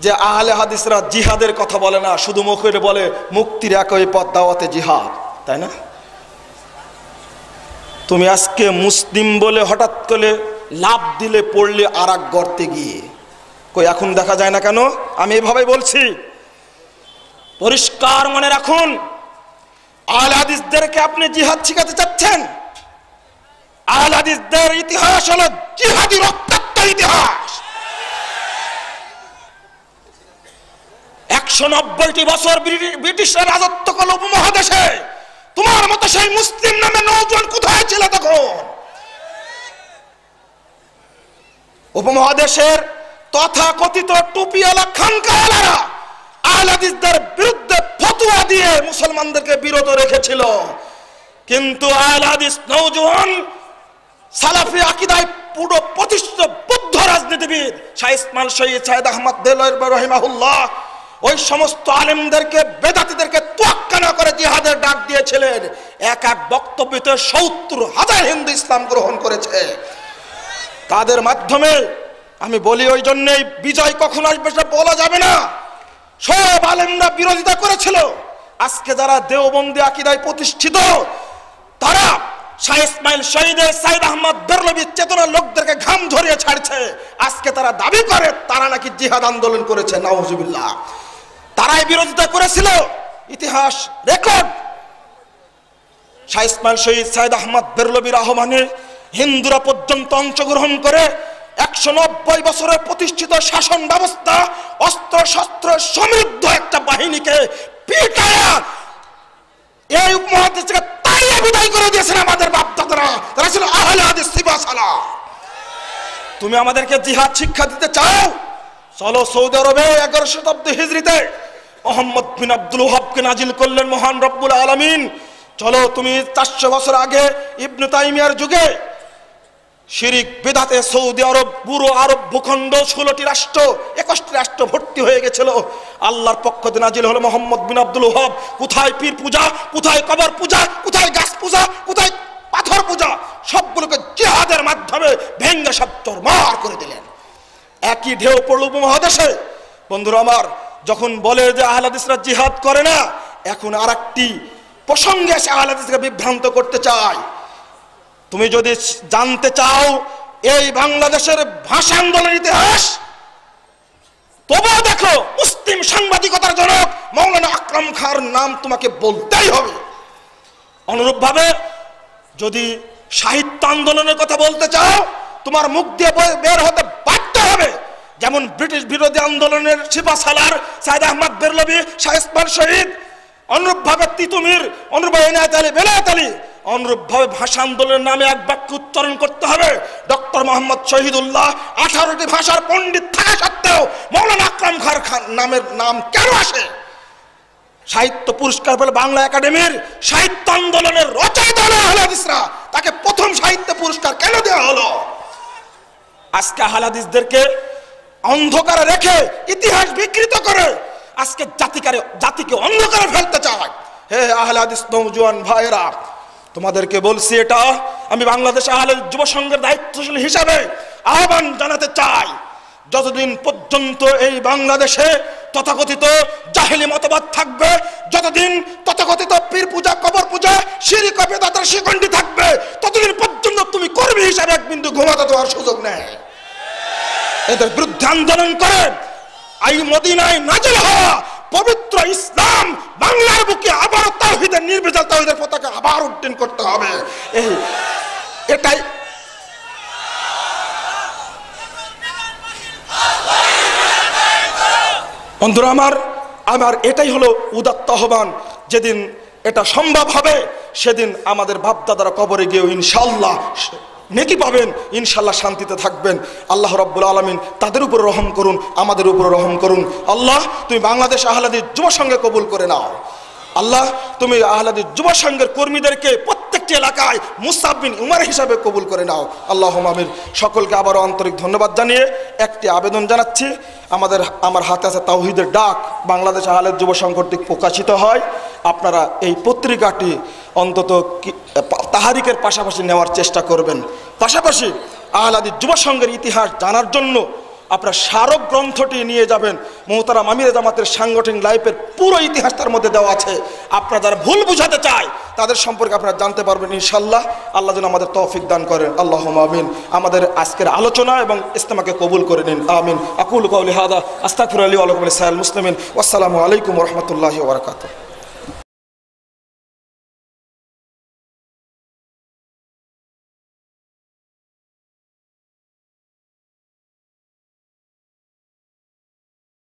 যে আহলে হাদিসরা জিহাদের কথা বলে না, শুধু মুখে বলে মুক্তির একই পথ, দাওয়াতে জিহাদ, তাই না? তুমি আজকে মুসলিম বলে হঠাৎ করে লাভ দিলে পড়লে আর এক গর্তে গিয়ে, কই এখন দেখা যায় না কেন? আমি এভাবে বলছি, পরিষ্কার মনে রাখুন, আহলে হাদিসদেরকে আপনি জিহাদ শিখাতে চাচ্ছেন। আহলে হাদিসদের ইতিহাস হলো জিহাদি রক্তাক্ত ইতিহাস। 190টি বছর ব্রিটিশের রাজত্ব করল উপমহাদেশে। তোমার মতো সেই মুসলিম নামে নওজোয়ান কোথায় ছিল তখন? উপমহাদেশের তথাকথিত টুপিওয়ালা খানকাওয়ালারা আহলে হাদিসদের বিরুদ্ধে ফতোয়া দিয়ে মুসলমানদেরকে বিরত রেখেছিল, কিন্তু আহলে হাদিস নওজোয়ান সালাফি আকীদায় পুরো প্রতিষ্ঠিত বৌদ্ধ রাজনীতিবিদ শাহ ইসমাইল শহীদ সাইয়েদ আহমদ দেলওয়ার রাহিমাহুল্লাহ ওই সমস্ত আলেমদেরকে, বেদাতীদেরকে তোয়াক্কা না করে জিহাদের ডাক দিয়েছিলেন। এক এক বক্তব্যতে ৭০,০০০ হিন্দু ইসলাম গ্রহণ করেছে। তাদের মাধ্যমে আমি বলি, ওই জন্যই বিজয় কখন আসবে সেটা বলা যাবে না। সব আলেমরা বিরোধিতা করেছিল। আজকে যারা দেওবন্দি আকীদায় প্রতিষ্ঠিত, তারা শাহ ইসমাইল শহীদের, সাইদ আহমদ বেরলভীর চেতনার লোকদেরকে ঘাম ঝরিয়ে ছাড়ছে। আজকে তারা দাবি করে তারা নাকি জিহাদ আন্দোলন করেছে। নাউজুবিল্লাহ। তারাই বিরোধিতা করেছিল। ইতিহাস রেকর্ড, শাহ ইসমাইল শহীদ, সাইদ আহমদ বেরলভীর আহ্বানে হিন্দুরা পর্যন্ত অংশগ্রহণ করে ১৯০ বছরের প্রতিষ্ঠিত শাসন ব্যবস্থা, অস্ত্র শস্ত্র সমৃদ্ধ একটা বাহিনীকে পিটায়া এই উপমহাদেশ থেকে তাড়িয়ে বিদায় করে দিয়েছেন আমাদের বাপ-দাদারা। তারা ছিল আহলে হাদিস সিবাসালা। তুমি আমাদেরকে জিহাদ শিক্ষা দিতে চাও? চলো সৌদি আরবে ১১ শতাব্দী হিজরিতে মুহাম্মদ বিন আব্দুল ওয়াহাবকে নাজিল করলেন মহান রব্বুল আলামিন। চলো তুমি ৪০০ বছর আগে ইবনে তাইমিয়ার যুগে শিরিক বিদআতে সৌদি আরব, পুরো আরব ভূখণ্ড ১৬টি রাষ্ট্র, ২১টি রাষ্ট্র ভর্তি হয়ে গেছিল। আল্লাহর পক্ষ থেকে নাজিল হলো মুহাম্মদ বিন আব্দুল ওয়াহাব। কোথায় পীর পূজা, কোথায় কবর পূজা, কোথায় গাছ পূজা, কোথায় পাথর পূজা, সবগুলোকে জিহাদের মাধ্যমে ভেঙ্গে সব চরমার করে দিলেন। একই ঢেউ পড়ল উপমহাদেশে। বন্ধুরা আমার, যখন বলে যে আহলে হাদিসরা জিহাদ করে না, এখন আরেকটি প্রসঙ্গে এসে আহলে হাদিসকে বিভ্রান্ত করতে চায়। তুমি যদি জানতে চাও এই বাংলাদেশের ভাষা আন্দোলনের ইতিহাস, তবুও দেখো মুসলিম সাংবাদিকতার জনক মাওলানা আকরাম খাঁর নাম তোমাকে বলতেই হবে। অনুরূপভাবে যদি সাহিত্য আন্দোলনের কথা বলতে চাও, তোমার মুখ দিয়ে বের হতে বাধ্য হবে। যেমন ব্রিটিশ বিরোধী আন্দোলনের সিপাহসালার সাইদ আহমদ বেরলভী, শাহ ইসমাইল শহীদ, অনুরূপভাবে তিতুমির, অনুরূপভাবে ইনায়েত আলী, বেলায়েত আলী। অনুরূপভাবে ভাষা আন্দোলনের নামে এক বাক্য উচ্চারণ করতে হবে। ডক্টর মোহাম্মদ শহীদুল্লাহ 18টি ভাষার পণ্ডিত থাকা সত্ত্বেও মাওলানা আকরাম খান নামের নাম কেন আসে? সাহিত্য পুরস্কার পেল বাংলা একাডেমির, সাহিত্য আন্দোলনের রচয়িতা হলো আহলে হাদিসরা, তাকে প্রথম সাহিত্য পুরস্কার কেন দেওয়া হলো? আজকে আহলে হাদিসদেরকে অন্ধকারে রেখে, ইতিহাস বিকৃত করে আজকে জাতিকে অন্ধকারে ফেলতে চায়। হে আহলে হাদিস নওজোয়ান ভাইরা, তোমাদেরকে বলছি, এটা আমি বাংলাদেশ আহলে যুব সংঘের দায়িত্বশীল হিসাবে আহ্বান জানাতে চাই। যতদিন পর্যন্ত এই বাংলাদেশে তথাকথিত জাহেলি মতবাদ থাকবে, যতদিন তথাকথিত পীর পূজা, কবর পূজা, শিরক ও বিদআতের শিকন্ডি থাকবে, ততদিন পর্যন্ত তুমি কর্মী হিসাবে এক বিন্দু ঘুমাতে দেওয়ার সুযোগ নেই। এদের বিরুদ্ধে আন্দোলন করে এই মদিনায় নাজিল হওয়া পবিত্র ইসলাম বাংলার বুকে আবার তাওহীদের, নির্ভেজাল তাওহীদের পতাকা আবার উড্ডীন করতে হবে। এটাই বন্ধুরা আমার এটাই হলো উদাত্ত আহ্বান। যেদিন এটা সম্ভব হবে, সেদিন আমাদের বাপ-দাদারা কবরে গিয়েও ইনশাআল্লাহ নেকি পাবেন, ইনশাআল্লাহ শান্তিতে থাকবেন। আল্লাহ রাব্বুল আলামিন তাদের উপর রহম করুন, আমাদের উপর রহম করুন। আল্লাহ, তুমি বাংলাদেশ আহলে হাদিস যুব সংঘে কবুল করে নাও। আল্লাহ, তুমি আহলে হাদিস যুব সংঘের কর্মীদেরকে প্রত্যেকটি এলাকায় মুসআব বিন উমার হিসাবে কবুল করে নাও। আল্লাহুম্মা আমিন। সকলকে আবারও আন্তরিক ধন্যবাদ জানিয়ে একটি আবেদন জানাচ্ছি। আমার হাতে আছে তাওহীদের ডাক, বাংলাদেশ আহলে যুব সংঘ কর্তৃক প্রকাশিত হয়। আপনারা এই পত্রিকাটি অন্তত তাহারিকের পাশাপাশি নেওয়ার চেষ্টা করবেন। পাশাপাশি আহলে হাদিস যুব সংঘের ইতিহাস জানার জন্য আপনার স্মারক গ্রন্থটি নিয়ে যাবেন। মোহতারাম আমিরে জামাতের সাংগঠনিক লাইফের পুরো ইতিহাস তার মধ্যে দেওয়া আছে। আপনারা যারা ভুল বুঝাতে চায় তাদের সম্পর্কে আপনারা জানতে পারবেন ইনশাআল্লাহ। আল্লাহ যেন আমাদের তৌফিক দান করেন। আল্লাহুম্মা আমিন। আমাদের আজকের আলোচনা এবং ইজতেমাকে কবুল করে নিন। আমিন। আকুলু কাউলি হাদা আস্তাগফিরুল্লাহ ওয়া লাকুম ওয়া লিসাইরিল মুসলিমিন। ওয়াসসালামু আলাইকুম ওয়া রাহমাতুল্লাহি ওয়া বারাকাতুহু।